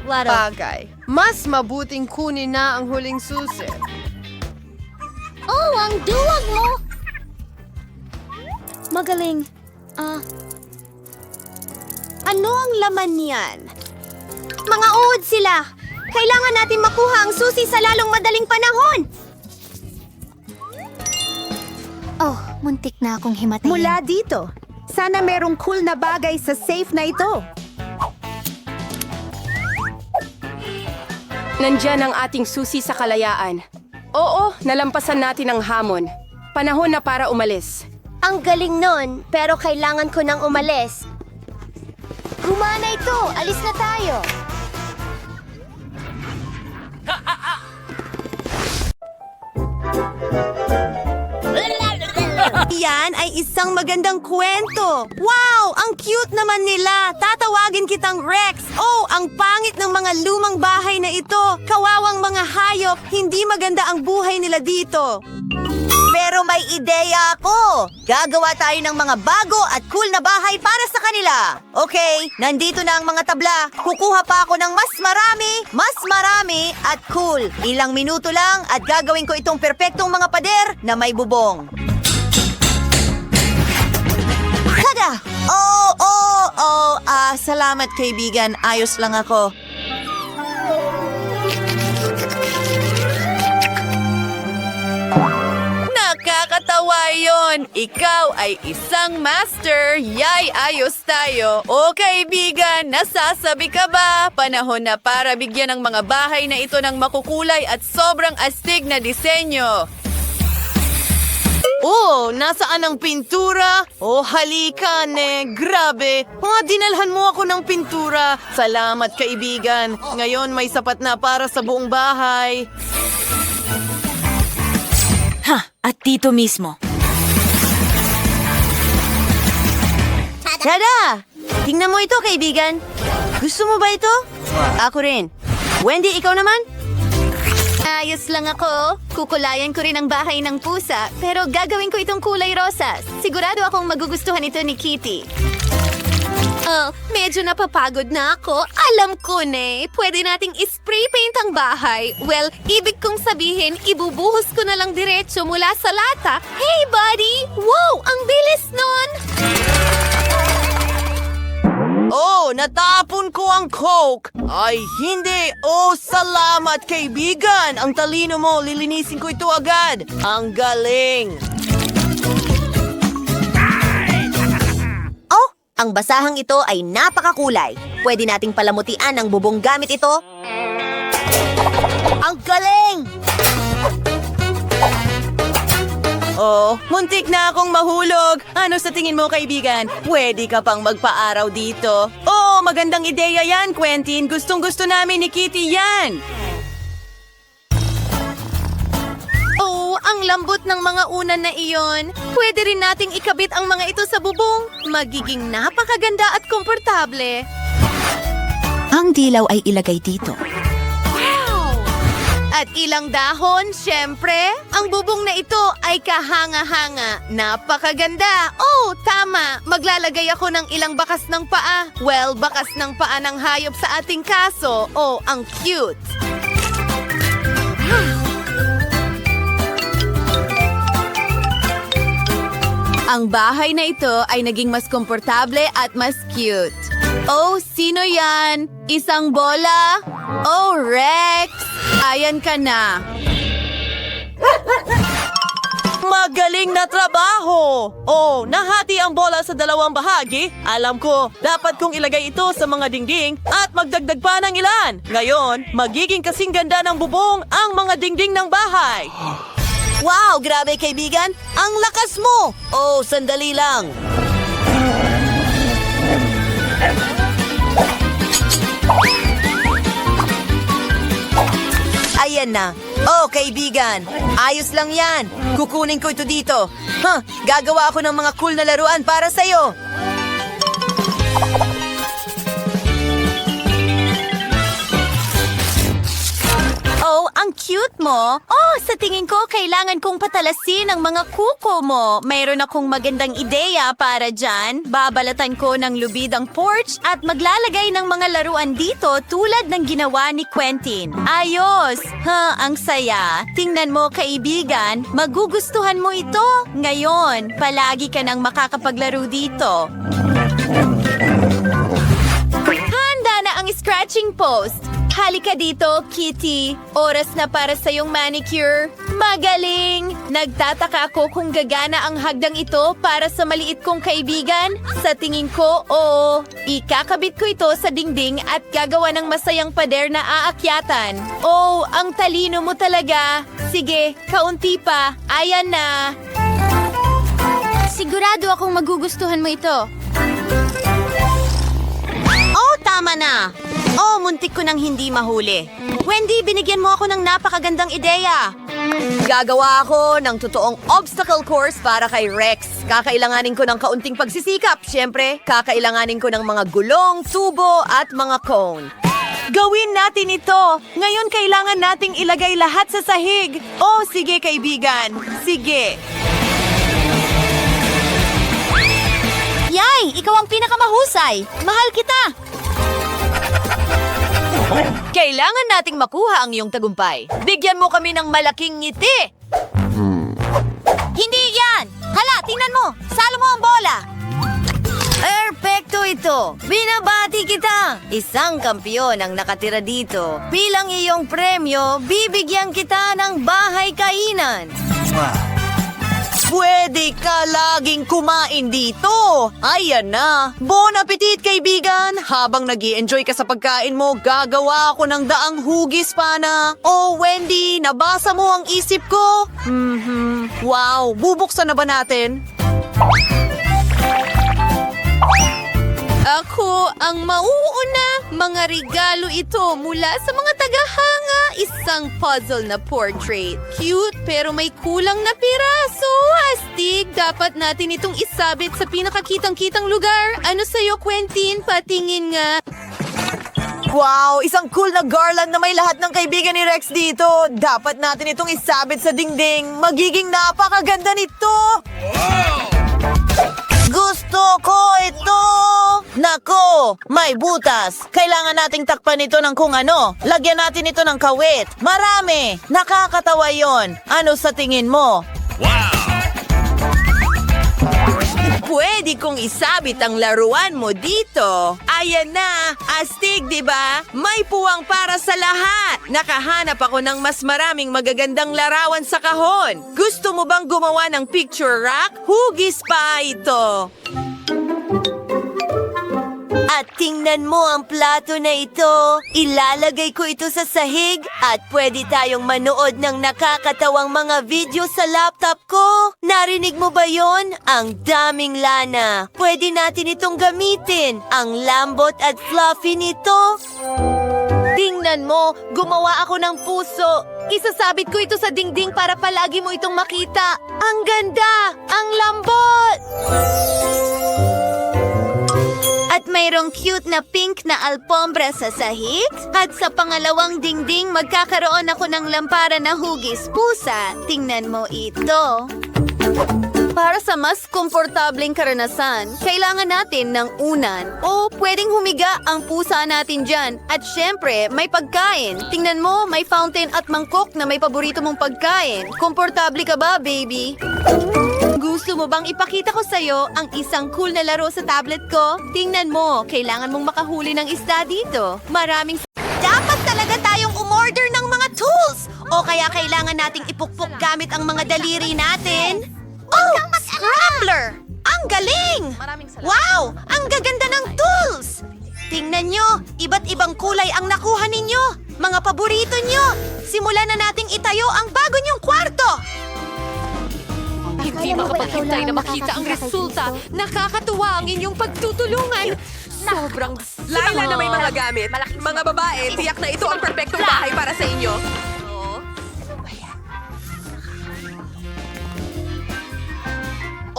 Speaker 11: Bagay. Mas mabuting kunin na ang huling susi.
Speaker 2: Oh, ang duwag mo! Magaling.
Speaker 9: Ano ang laman niyan? Mga uod sila. Kailangan natin makuha ang susi sa lalong madaling panahon.
Speaker 2: Oh, muntik na akong himatayin.
Speaker 9: Mula dito. Sana merong cool na bagay sa safe na ito.
Speaker 12: Nandyan ang ating susi sa kalayaan. Oo, nalampasan natin ang hamon. Panahon na para umalis.
Speaker 9: Ang galing nun, pero kailangan ko nang umalis. Gumana ito! Alis na tayo! Yan ay isang magandang kwento. Wow! Ang cute naman nila. Tatawagin kitang Rex. Oh, ang pangit ng mga lumang bahay na ito. Kawawang mga hayop. Hindi maganda ang buhay nila dito. Pero may ideya ako. Gagawa tayo ng mga bago at cool na bahay para sa kanila. Okay, nandito na ang mga tabla. Kukuha pa ako ng mas marami at cool. Ilang minuto lang at gagawin ko itong perpektong mga pader na may bubong. Tada! Salamat kaibigan. Ayos lang ako. Nakakatawa yon. Ikaw ay isang master. Yay, ayos tayo. O kaibigan, nasasabi ka ba? Panahon na para bigyan ng mga bahay na ito ng makukulay at sobrang astig na disenyo. Oh, nasaan ang pintura? Oh, halika, grabe. Dinalhan mo ako ng pintura. Salamat, kaibigan. Ngayon may sapat na para sa buong bahay.
Speaker 10: At dito mismo.
Speaker 9: Tada! Tingnan mo ito, kaibigan. Gusto mo ba ito? Ako rin. Wendy, ikaw naman? Ayos lang ako. Kukulayan ko rin ang bahay ng pusa, pero gagawin ko itong kulay rosas. Sigurado akong magugustuhan ito ni Kitty. Oh, medyo napapagod na ako. Alam ko, pwede nating spray paint ang bahay. Well, ibig kong sabihin, ibubuhos ko na lang diretso mula sa lata. Hey, buddy! Wow, ang bilis nun! Oh, natapon ko ang Coke! Ay, hindi! Oh, salamat, kaibigan! Ang talino mo, lilinisin ko ito agad! Ang galing! Oh, ang basahang ito ay napakakulay. Pwede nating palamutian ang bubong gamit ito. Ang galing! Oh, muntik na akong mahulog. Ano sa tingin mo, kaibigan? Pwede ka pang magpaaraw dito. Oh, magandang ideya yan, Quentin. Gustong-gusto namin ni Kitty yan. Oh, ang lambot ng mga unan na iyon. Pwede rin nating ikabit ang mga ito sa bubong. Magiging napakaganda at komportable.
Speaker 10: Ang dilaw ay ilagay dito.
Speaker 9: At ilang dahon, syempre. Ang bubong na ito ay kahanga-hanga. Napakaganda. Oh, tama. Maglalagay ako ng ilang bakas ng paa. Well, bakas ng paa ng hayop sa ating kaso. Oh, ang cute. Ang bahay na ito ay naging mas komportable at mas cute. Oh, sino yan? Isang bola? Oh, Rex! Ayan ka na. Magaling na trabaho! Oh, nahati ang bola sa dalawang bahagi. Alam ko, dapat kong ilagay ito sa mga dingding at magdagdag pa ng ilan. Ngayon, magiging kasing ganda ng bubong ang mga dingding ng bahay. Wow, grabe kaibigan! Ang lakas mo! Oh, sandali lang. Ayan na. Oh, kaibigan. Ayos lang yan. Kukunin ko ito dito. Gagawa ako ng mga cool na laruan para sa'yo. Oh, ang cute mo. Oh, sa tingin ko, kailangan kong patalasin ang mga kuko mo. Mayroon akong magandang ideya para dyan. Babalatan ko ng lubid ang porch at maglalagay ng mga laruan dito tulad ng ginawa ni Quentin. Ayos! Ang saya. Tingnan mo, kaibigan. Magugustuhan mo ito. Ngayon, palagi ka nang makakapaglaro dito. Handa na ang scratching post. Halika dito, Kitty. Oras na para sa iyong manicure. Magaling! Nagtataka ako kung gagana ang hagdang ito para sa maliit kong kaibigan. Sa tingin ko, oo. Ikakabit ko ito sa dingding at gagawa ng masayang pader na aakyatan. Oh, ang talino mo talaga. Sige, kaunti pa. Ayan na. Sigurado akong magugustuhan mo ito. Oh, tama na. Oh, muntik ko nang hindi mahuli. Wendy, binigyan mo ako ng napakagandang ideya. Gagawa ako ng totoong obstacle course para kay Rex. Kakailanganin ko ng kaunting pagsisikap. Siyempre, kakailanganin ko ng mga gulong, tubo at mga cone. Gawin natin ito! Ngayon kailangan nating ilagay lahat sa sahig. Oh, sige kaibigan. Sige. Yay! Ikaw ang pinakamahusay! Mahal kita! Kailangan nating makuha ang iyong tagumpay. Bigyan mo kami ng malaking ngiti! Hindi yan! Hala, tingnan mo! Salo mo ang bola! Perfecto ito! Binabati kita! Isang kampiyon ang nakatira dito. Bilang iyong premyo, bibigyan kita ng bahay kainan. Pwede ka laging kumain dito. Ayan na. Bon appetit, kaibigan. Habang nag-i-enjoy ka sa pagkain mo, gagawa ako ng daang hugis pana. Oh, Wendy, nabasa mo ang isip ko? Wow, bubuksan na ba natin? Ako ang mauuna. Mga regalo ito mula sa mga tagahanga. Isang puzzle na portrait. Cute pero may kulang na piraso. Astig, dapat natin itong isabit sa pinakakitang-kitang lugar. Ano sa'yo, Quentin? Patingin nga. Wow! Isang cool na garland na may lahat ng kaibigan ni Rex dito. Dapat natin itong isabit sa dingding. Magiging napakaganda nito. Gusto ko ito! Nako, may butas. Kailangan nating takpan ito ng kung ano. Lagyan natin ito ng kawit. Marami. Nakakatawa yon. Ano sa tingin mo? Pwede kong isabit ang laruan mo dito. Ayan na. Astig, di ba? May puwang para sa lahat. Nakahanap ako ng mas maraming magagandang larawan sa kahon. Gusto mo bang gumawa ng picture rack? Hugis pa ito. At tingnan mo ang plato na ito. Ilalagay ko ito sa sahig at pwede tayong manood ng nakakatawang mga video sa laptop ko. Narinig mo ba yon? Ang daming lana. Pwede natin itong gamitin. Ang lambot at fluffy nito. Tingnan mo, gumawa ako ng puso. Isasabit ko ito sa dingding para palagi mo itong makita. Ang ganda! Ang lambot! At mayroong cute na pink na alpombra sa sahig. At sa pangalawang dingding, magkakaroon ako ng lampara na hugis pusa. Tingnan mo ito. Para sa mas komportableng karanasan, kailangan natin ng unan. O pwedeng humiga ang pusa natin dyan. At syempre, may pagkain. Tingnan mo, may fountain at mangkok na may paborito mong pagkain. Komportable ka ba, baby? Gusto mo bang ipakita ko sa'yo ang isang cool na laro sa tablet ko? Tingnan mo, kailangan mong makahuli ng isda dito. Maraming... Dapat talaga tayong umorder ng mga tools! O kaya kailangan nating ipukpok gamit ang mga daliri natin? Oh, scrambler! Ang galing! Wow! Ang gaganda ng tools! Tingnan nyo, iba't ibang kulay ang nakuha ninyo. Mga paborito nyo. Simulan na nating itayo ang bago nyong kwarto.
Speaker 1: Hindi makapaghintay na makita ang resulta. Nakakatuwa ang inyong pagtutulungan. Sobrang
Speaker 12: Laila na may mga gamit. Mga babae, tiyak na ito ang perpektong bahay para sa inyo.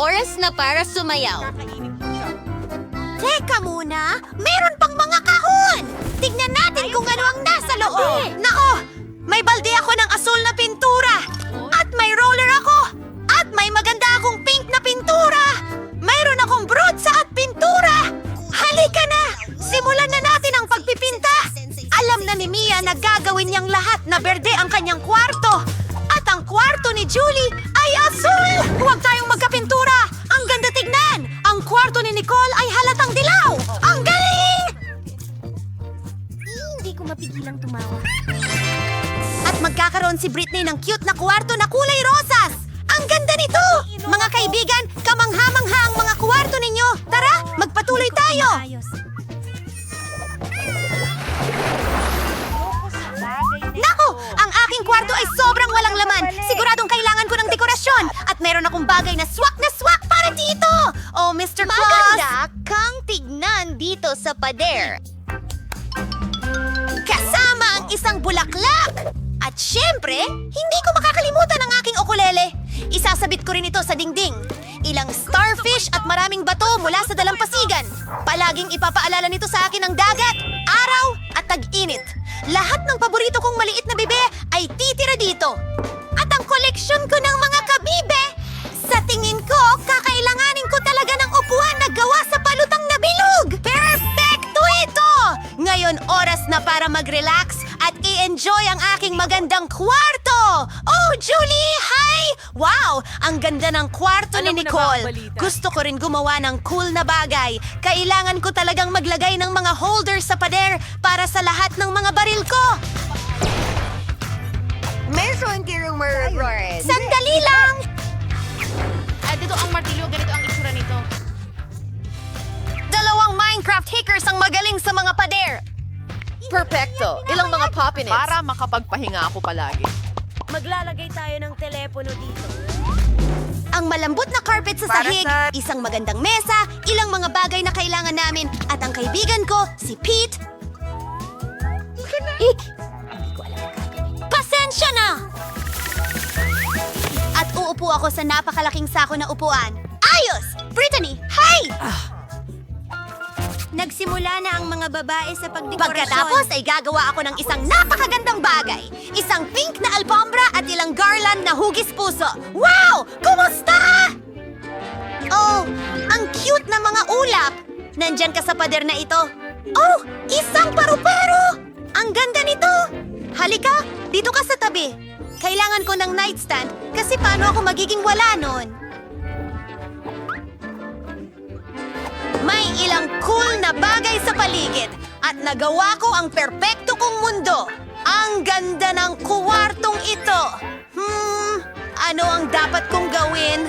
Speaker 9: Oras na para sumayaw. Teka muna, meron pang mga kahon! Tignan natin kung ano ang nasa loob! Nako! May balde ako ng asul na pintura! At may roller ako! At may maganda akong pink na pintura! Mayroon akong brutsa at pintura! Halika na! Simulan na natin ang pagpipinta! Alam na ni Mia na gagawin niyang lahat na berde ang kanyang kwarto! At ang kwarto ni Julie ay asul! Huwag tayong magkapintura! Ang ganda tignan! Ang kwarto ni Nicole ay halatang dilaw! Ang galing! Hindi ko mapigilang tumawa. At magkakaroon si Britney ng cute na kwarto na kulay rosas! Ang ganda nito! Mga kaibigan, kamangha-mangha ang mga kwarto ninyo! Tara, magpatuloy tayo! Naku! Ang aking kwarto ay sobrang walang laman! Siguradong kailangan ko ng dekorasyon! At meron akong bagay na swak para dito! Oh, Mr. Claus! Maganda kang tignan dito sa pader! Kasama ang isang bulaklak! At syempre, hindi ko makakalimutan ang aking ukulele. Isasabit ko rin ito sa dingding. Ilang starfish at maraming bato mula sa dalampasigan. Palaging ipapaalala nito sa akin ang dagat, araw at tag-init. Lahat ng paborito kong maliit na bibe ay titira dito. At ang koleksyon ko ng mga kabibe, sa tingin ko, kakailanganin ko talaga ng upuan na gawa sa palutang na bilog. Perfecto ito! Ngayon oras na para mag-relax at i-enjoy ang aking magandang kwarto! Oh, Julie! Hi! Wow! Ang ganda ng kwarto ni Nicole. Gusto ko rin gumawa ng cool na bagay. Kailangan ko talagang maglagay ng mga holders sa pader para sa lahat ng mga baril ko. Meron kayong mga Sandali lang!
Speaker 11: Dito ang martilyo, ganito ang itsura nito.
Speaker 9: Dalawang Minecraft hackers ang magaling sa mga pader.
Speaker 11: Perfecto. Ilang mga poppinets. Para makapagpahinga ako palagi.
Speaker 9: Maglalagay tayo ng telepono dito. Ang malambot na carpet sa sahig, isang magandang mesa, ilang mga bagay na kailangan namin, at ang kaibigan ko, si Pete. Pasensya na! At uupo ako sa napakalaking sako na upuan. Ayos! Brittany, hi! Nagsimula na ang mga babae sa pagdekorasyon. Pagkatapos ay gagawa ako ng isang napakagandang bagay. Isang pink na alpombra at ilang garland na hugis puso. Wow! Kumusta? Oh, ang cute na mga ulap. Nandyan ka sa pader na ito. Oh, isang paru-paro! Ang ganda nito! Halika, dito ka sa tabi. Kailangan ko ng nightstand kasi paano ako magiging wala nun? May ilang cool na bagay sa paligid at nagawa ko ang perpekto kong mundo. Ang ganda ng kuwartong ito. Ano ang dapat kong gawin?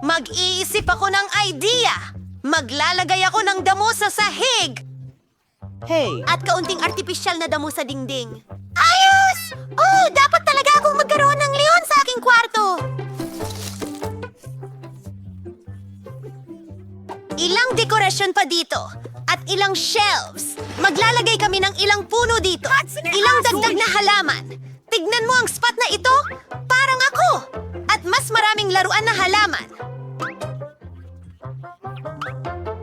Speaker 9: Mag-iisip ako ng idea. Maglalagay ako ng damo sa sahig.
Speaker 5: Hey!
Speaker 9: At kaunting artipisyal na damo sa dingding. Ayos! Oh, dapat talaga akong magkaroon ng leon sa aking kwarto. Ilang dekorasyon pa dito. At ilang shelves. Maglalagay kami ng ilang puno dito. Ilang dagdag na halaman. Tignan mo ang spot na ito. Parang ako. At mas maraming laruan na halaman.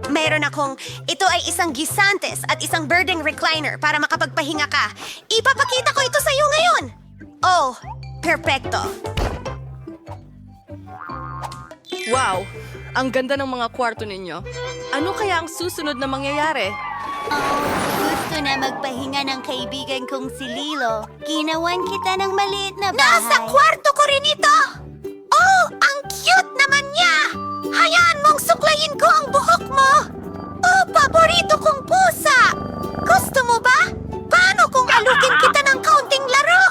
Speaker 9: Meron akong, ito ay isang gisantes at isang birding recliner para makapagpahinga ka. Ipapakita ko ito sa iyo ngayon. Oh, perfecto.
Speaker 10: Wow! Ang ganda ng mga kwarto ninyo. Ano kaya ang susunod na mangyayari?
Speaker 9: Gusto na magpahinga ng kaibigan kong si Lilo. Ginawan kita ng maliit na bahay. Nasa kwarto ko rin ito! Oh, ang cute naman niya! Hayaan mong suklayin ko ang buhok mo! Oh, paborito kong pusa! Gusto mo ba? Paano kung alukin kita ng kaunting laro?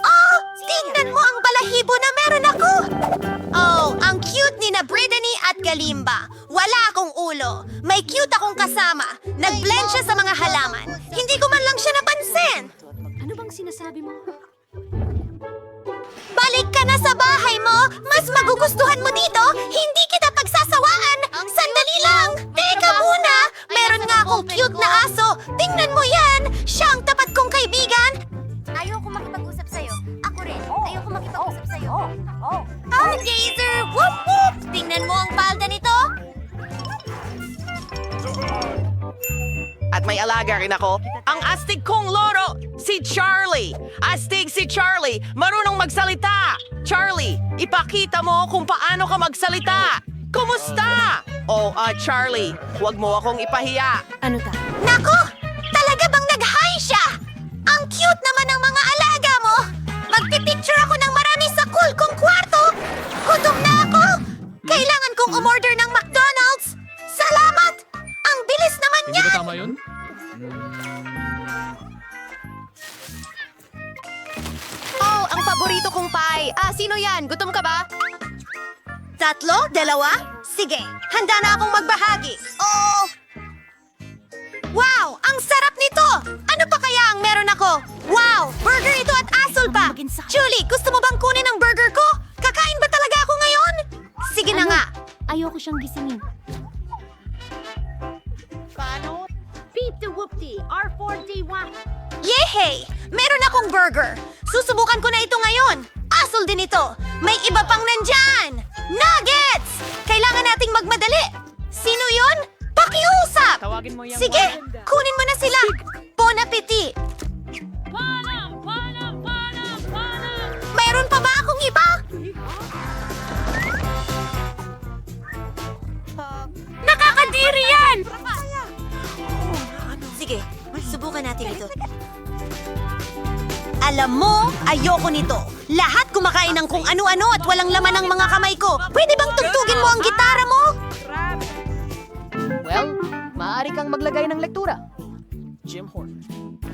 Speaker 9: Oh, tingnan mo ang balahibo na meron ako! Oh, ang cute ni na Brittany at Kalimba. Wala akong ulo. May cute akong kasama. Nag-blend siya sa mga halaman. Hindi ko man lang siya napansin.
Speaker 2: Ano bang sinasabi mo?
Speaker 9: Balik ka na sa bahay mo! Mas magugustuhan mo dito! Hindi kita pagsasawaan! Sandali lang! Teka muna! Meron nga akong cute na aso! Tingnan mo yan! Siya ang tapat kong kaibigan! Ayoko makipag-usap sa'yo. Ako rin. Ayoko makipag-usap sa'yo. Oh, Gazer! Whoop whoop! Tingnan mo ang palda nito!
Speaker 10: At may alaga rin ako. Ang astig kong loro!
Speaker 13: Si Charlie! Astig si Charlie! Marunong magsalita! Charlie, ipakita mo kung paano ka magsalita! Kumusta? Charlie, huwag mo akong ipahiya.
Speaker 2: Ano ta?
Speaker 9: Nako! Talaga bang nag-hi siya? Ang cute naman ng mga alaga mo! Magpipicture ako ng marami sa cool kong kwarto! Gutom na ako! Kailangan kong umorder ng McDonald's! Salamat! Ang bilis naman niya!
Speaker 14: Tama yun?
Speaker 9: Oh, ang paborito kong pie! Sino yan? Gutom ka ba? Tatlo? Dalawa? Sige, handa na akong magbahagi. Oh! Wow! Ang sarap nito! Ano pa kaya ang meron ako? Wow! Burger ito at asol pa! Julie, gusto mo bang kunin ang burger ko? Kakain ba talaga ako ngayon? Sige na nga!
Speaker 2: Ayoko siyang gisingin.
Speaker 9: Paano?
Speaker 2: Pizza Whoopty, R4D1.
Speaker 9: Yehey! Meron akong burger! Susubukan ko na ito ngayon! Asol din ito! May iba pang nandyan! Nuggets! Kailangan nating magmadali! Sino yon? Pakiusap! Sige, kunin mo na sila! Bon appetit! Mayroon pa ba akong iba?
Speaker 2: Nakakadiri yan!
Speaker 9: Sige, subukan natin ito. Alam mo, ayoko nito. Lahat kumakain ng kung ano-ano at walang laman ang mga kamay ko. Pwede bang tugtugin mo ang gitara mo?
Speaker 11: Well, maaari kang maglagay ng lektura. Jim Horner.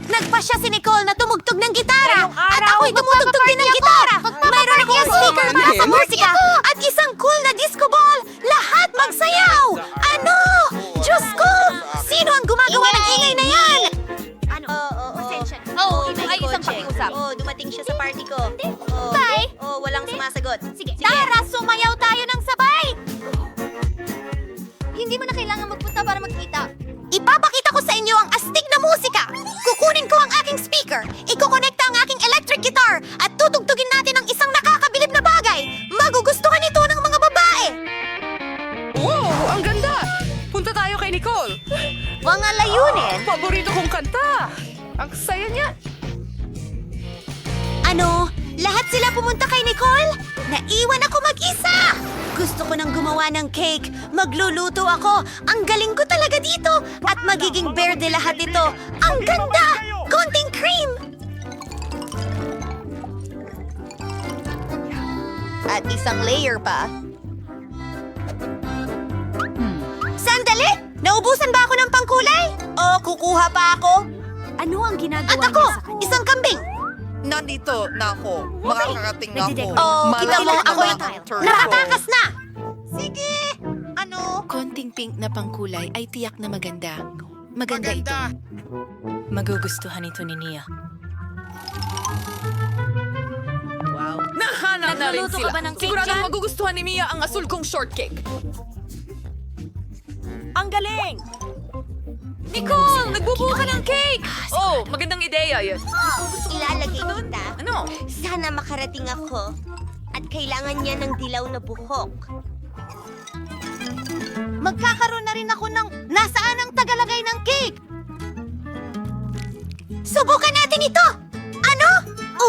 Speaker 9: Nagpasya si Nicole na tumugtog ng gitara. At ako'y tumutugtog din ng gitara. Mayroon akong speaker para sa musika. At isang cool na disco ball. Lahat magsayaw. Ano? Diyos ko! Sino ang gumagawa ng ingay na yan?
Speaker 2: Ito ay isang pakiusap.
Speaker 9: Dumating siya sa party ko.
Speaker 2: Bye!
Speaker 9: Walang sumasagot.
Speaker 2: Sige.
Speaker 9: Tara, sumayaw tayo ng sabay! Hindi mo na kailangan magpunta para magkita. Ipapakita ko sa inyo ang astig na musika. Kukunin ko ang aking speaker, ikokonekta ang aking electric guitar, at tutugtugin natin ang isang nakakabilib na bagay. Magugustuhan ito ng mga babae.
Speaker 3: Wow! Ang ganda! Punta tayo kay Nicole.
Speaker 9: Mga layunin.
Speaker 3: Paborito kong kanta. Ang saya niya.
Speaker 9: Ano? Lahat sila pumunta kay Nicole? Naiwan ako mag-isa! Gusto ko nang gumawa ng cake. Magluluto ako. Ang galing ko talaga dito. At magiging berde lahat ito. Ang ganda! Konting cream! At isang layer pa. Sandali! Naubusan ba ako ng pangkulay? O kukuha pa ako?
Speaker 2: Ano ang ginagawa
Speaker 9: At ako!
Speaker 2: niya sa kanya?
Speaker 9: Isang kambing!
Speaker 5: Nandito na ako. Makakarating na ako.
Speaker 9: Oh, kita mo ako yung
Speaker 5: turn
Speaker 9: nakatakas na!
Speaker 5: Sige! Ano?
Speaker 10: Konting pink na pangkulay ay tiyak na maganda. Maganda ito. Magugustuhan ito ni Nia.
Speaker 3: Nahanap na rin
Speaker 2: Nagluluto
Speaker 3: sila.
Speaker 2: ka ba ng cake
Speaker 3: Siguradong
Speaker 2: dyan?
Speaker 3: magugustuhan ni Mia ang asul kong shortcake.
Speaker 2: Ang galing!
Speaker 3: Nicole! Nagbubuo ka ng cake! Oh, magandang ideya yun.
Speaker 9: Ilalagay kita.
Speaker 3: Ano?
Speaker 9: Sana makarating ako. At kailangan niya ng dilaw na buhok. Magkakaroon na rin ako ng nasaan ang tagalagay ng cake? Subukan natin ito! Ano?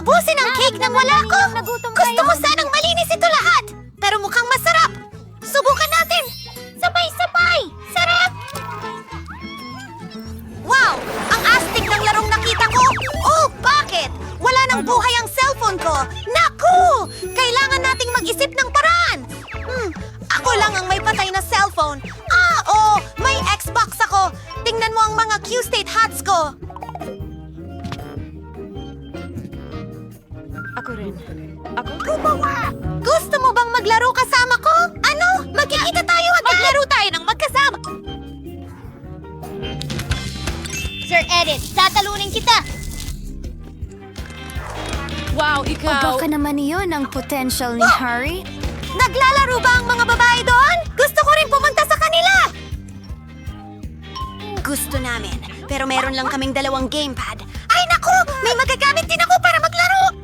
Speaker 9: Ubusin ang cake nang wala ko? Gusto ko sanang malinis ito lahat! Pero mukhang masarap! Subukan natin! Sabay-sabay! Sarap! Wow! Ang astig ng larong nakita ko! Oh, bakit? Wala nang buhay ang cellphone ko! Naku! Kailangan nating mag-isip ng paraan! Ako lang ang may patay na cellphone. May Xbox ako! Tingnan mo ang mga Q-State hats ko!
Speaker 2: Ako rin.
Speaker 9: Gumawa! Gusto mo bang maglaro kasama ko? Ano? Magkikita tayo at maglaro tayo ng magkasama! Sir Edith, tatalunin kita!
Speaker 3: Wow, ikaw!
Speaker 2: Baka naman iyon ang potential ni Harry.
Speaker 9: Naglalaro ba ang mga babae doon? Gusto ko rin pumunta sa kanila! Gusto namin, pero meron lang kaming 2 gamepad. Ay naku! May magagamit din ako para maglaro!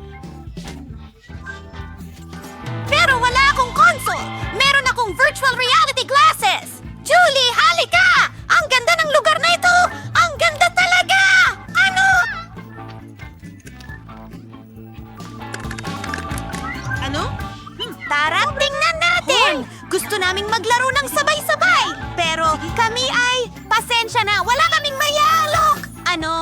Speaker 9: Pero wala akong console! Meron akong virtual reality glasses! Julie, halika! Ang ganda ng lugar na ito! Ang ganda talaga! Ano?
Speaker 14: Gusto naming maglaro ng sabay-sabay. Pero kami ay, pasensya na, wala kaming mayalok. Ano?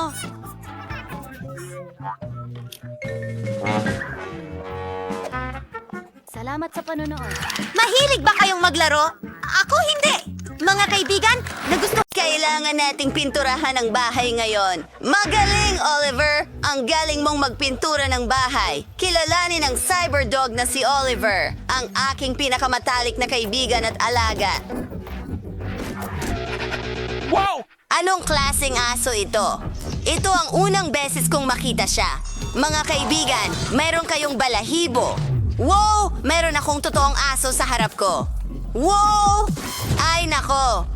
Speaker 2: Salamat sa panonood.
Speaker 14: Mahilig ba kayong maglaro? Ako hindi. Mga kaibigan, nagusto... Kailangan nating pinturahan ang bahay ngayon. Magaling, Oliver! Ang galing mong magpintura ng bahay. Kilalanin ang cyberdog na si Oliver, ang aking pinakamatalik na kaibigan at alaga.
Speaker 13: Wow!
Speaker 14: Anong klaseng aso ito? Ito ang unang beses kong makita siya. Mga kaibigan, mayroon kayong balahibo. Wow! Mayroon akong totoong aso sa harap ko. Wow! Ay nako!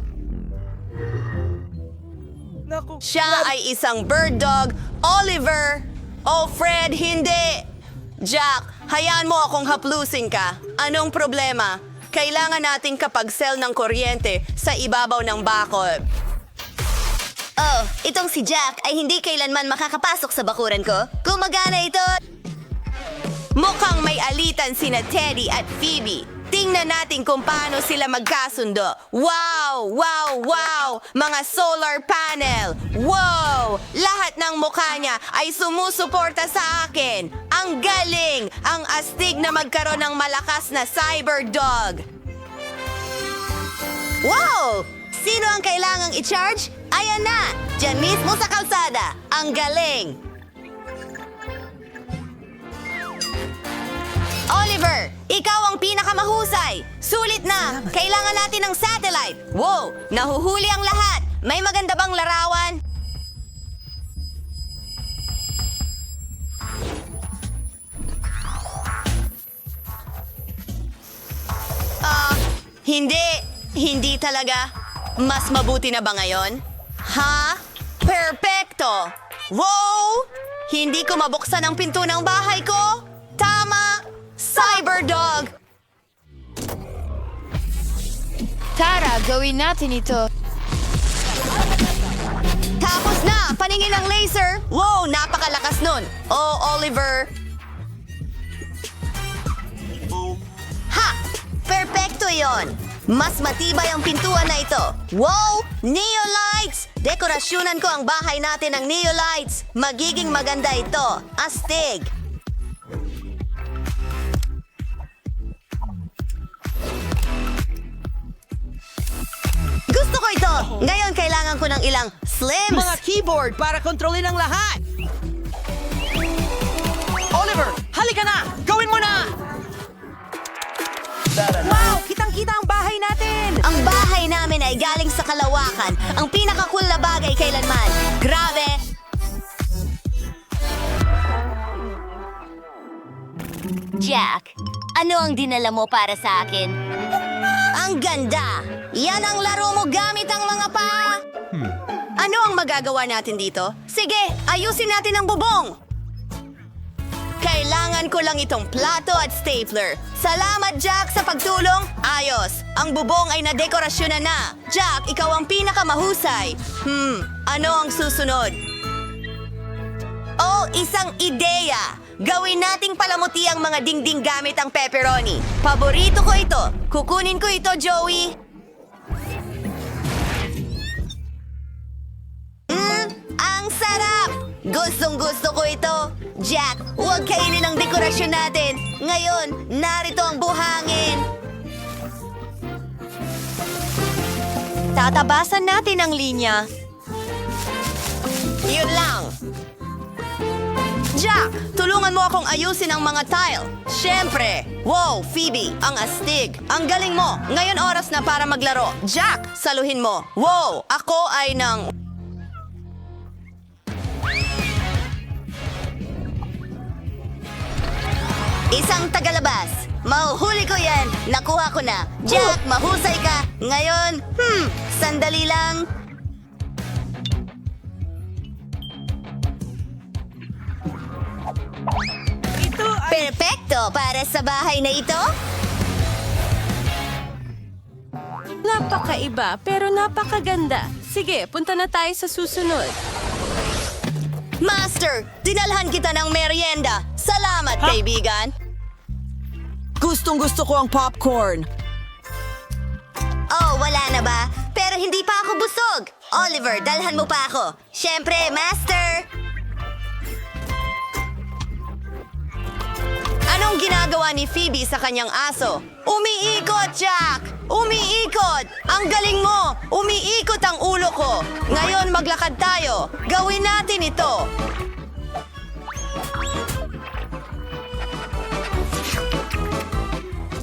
Speaker 14: Siya ay isang bird dog. Oliver! Oh, Fred, hindi! Jack, hayaan mo akong haplusin ka. Anong problema? Kailangan nating kapag-sell ng kuryente sa ibabaw ng bakod. Oh, itong si Jack ay hindi kailanman makakapasok sa bakuran ko. Gumagana ito. Mukhang may alitan sina Teddy at Phoebe. Tingnan natin kung paano sila magkasundo. Wow! Wow! Wow! Mga solar panel! Wow! Lahat ng mukha niya ay sumusuporta sa akin. Ang galing! Ang astig na magkaroon ng malakas na cyberdog. Wow! Sino ang kailangang i-charge? Ayan na! Diyan mismo sa kalsada. Ang galing! Oliver, ikaw ang pinakamahusay. Sulit na. Kailangan natin ng satellite. Wow, nahuhuli ang lahat. May maganda bang larawan? Hindi. Hindi talaga. Mas mabuti na ba ngayon? Ha? Perpekto. Wow! Hindi ko mabuksan ang pinto ng bahay ko. Tama! Cyberdog!
Speaker 11: Tara, gawin natin ito.
Speaker 14: Tapos na! Paningin ang laser! Wow! Napakalakas nun! Oh, Oliver! Ha! Perpekto yon! Mas matibay ang pintuan na ito. Wow! Neolights! Dekorasyonan ko ang bahay natin ng neolights. Magiging maganda ito. Astig! Gusto ko ito! Ngayon kailangan ko ng ilang slims!
Speaker 13: Mga keyboard para kontrolin ang lahat! Oliver, halika na! Gawin mo na! Wow! Kitang-kita ang bahay natin!
Speaker 14: Ang bahay namin ay galing sa kalawakan. Ang pinaka-cool na bagay kailanman. Grabe! Jack, ano ang dinala mo para sa akin? Ang ganda! Yan ang laro mo gamit ang mga paa! Ano ang magagawa natin dito? Sige, ayusin natin ang bubong! Kailangan ko lang itong plato at stapler. Salamat, Jack, sa pagtulong. Ayos. Ang bubong ay nadekorasyonan na. Jack, ikaw ang pinakamahusay. Ano ang susunod? Oh, isang ideya. Gawin nating palamuti ang mga dingding gamit ang pepperoni. Paborito ko ito. Kukunin ko ito, Joey. Ang sarap! Gustong-gusto ko ito. Jack, huwag kainin ang dekorasyon natin. Ngayon, narito ang buhangin. Tatabasan natin ang linya. Yun lang. Jack, tulungan mo akong ayusin ang mga tile. Siyempre. Wow, Phoebe, ang astig. Ang galing mo. Ngayon oras na para maglaro. Jack, saluhin mo. Wow, ako ay ng... Isang tagalabas. Mahuhuli ko yan. Nakuha ko na. Jack, mahusay ka. Ngayon, sandali lang. Perpekto para sa bahay na ito.
Speaker 2: Napakaiba, pero napakaganda. Sige, punta na tayo sa susunod.
Speaker 14: Master, dinalhan kita ng merienda. Salamat, kaibigan.
Speaker 13: Gustong-gusto ko ang popcorn.
Speaker 14: Oh, wala na ba? Pero hindi pa ako busog. Oliver, dalhan mo pa ako. Siyempre, Master! Anong ginagawa ni Phoebe sa kanyang aso? Umiikot, Jack! Umiikot! Ang galing mo! Umiikot ang ulo ko! Ngayon maglakad tayo. Gawin natin ito.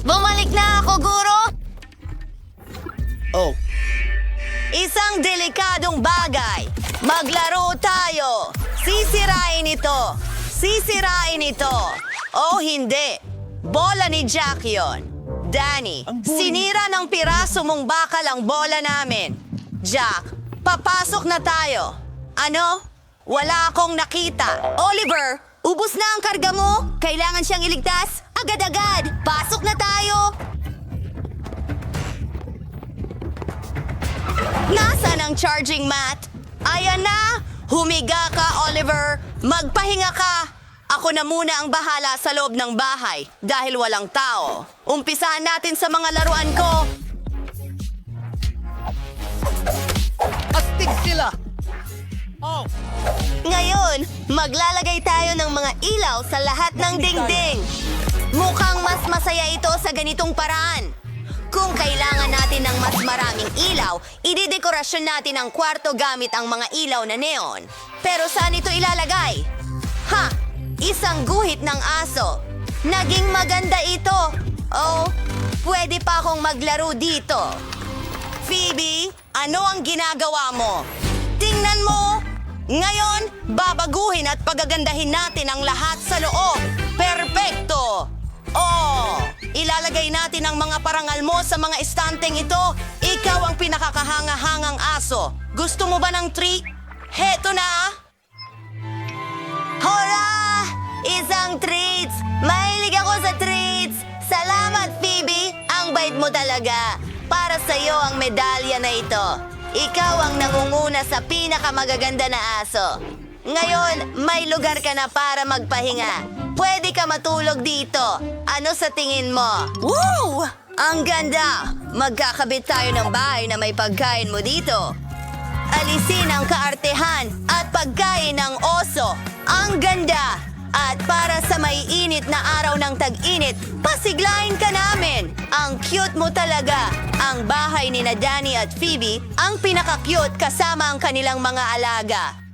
Speaker 14: Bumalik na ako, Guro!
Speaker 5: Oh.
Speaker 14: Isang delikadong bagay. Maglaro tayo. Sisirain ito. Sisirain ito. O hindi. Bola ni Jack yon. Danny, sinira ng piraso mong bakal ang bola namin. Jack, papasok na tayo. Ano? Wala akong nakita. Oliver, ubos na ang karga mo. Kailangan siyang iligtas. Agad-agad. Pasok na tayo. Nasaan ang charging mat? Ayan na! Humiga ka, Oliver! Magpahinga ka! Ako na muna ang bahala sa loob ng bahay dahil walang tao. Umpisahan natin sa mga laruan ko.
Speaker 5: Astig sila! Oh!
Speaker 14: Ngayon, maglalagay tayo ng mga ilaw sa lahat ng dingding. Mukhang mas masaya ito sa ganitong paraan. Kung kailangan natin ng mas maraming ilaw, idedekorasyon natin ang kwarto gamit ang mga ilaw na neon. Pero saan ito ilalagay? Ha! Isang guhit ng aso. Naging maganda ito. Oh, pwede pa akong maglaro dito. Phoebe, ano ang ginagawa mo? Tingnan mo! Ngayon, babaguhin at pagagandahin natin ang lahat sa loob. Perpekto! Oh, ilalagay natin ang mga parangal mo sa mga estanteng ito. Ikaw ang pinakakahanga-hangang aso. Gusto mo ba ng treat? Heto na! Hora! Isang treats! Mahilig ako sa treats! Salamat, Phoebe! Ang bait mo talaga. Para sa iyo ang medalya na ito. Ikaw ang nangunguna sa pinakamagaganda na aso. Ngayon, may lugar ka na para magpahinga. Pwede ka matulog dito. Ano sa tingin mo? Woo! Ang ganda! Magkakabit tayo ng bahay na may pagkain mo dito. Alisin ang kaartehan at pagkain ng oso. Ang ganda! At para sa may init na araw ng tag-init, pasiglahin ka namin. Ang cute mo talaga. Ang bahay ni na Danny at Phoebe ang pinaka-cute kasama ang kanilang mga alaga.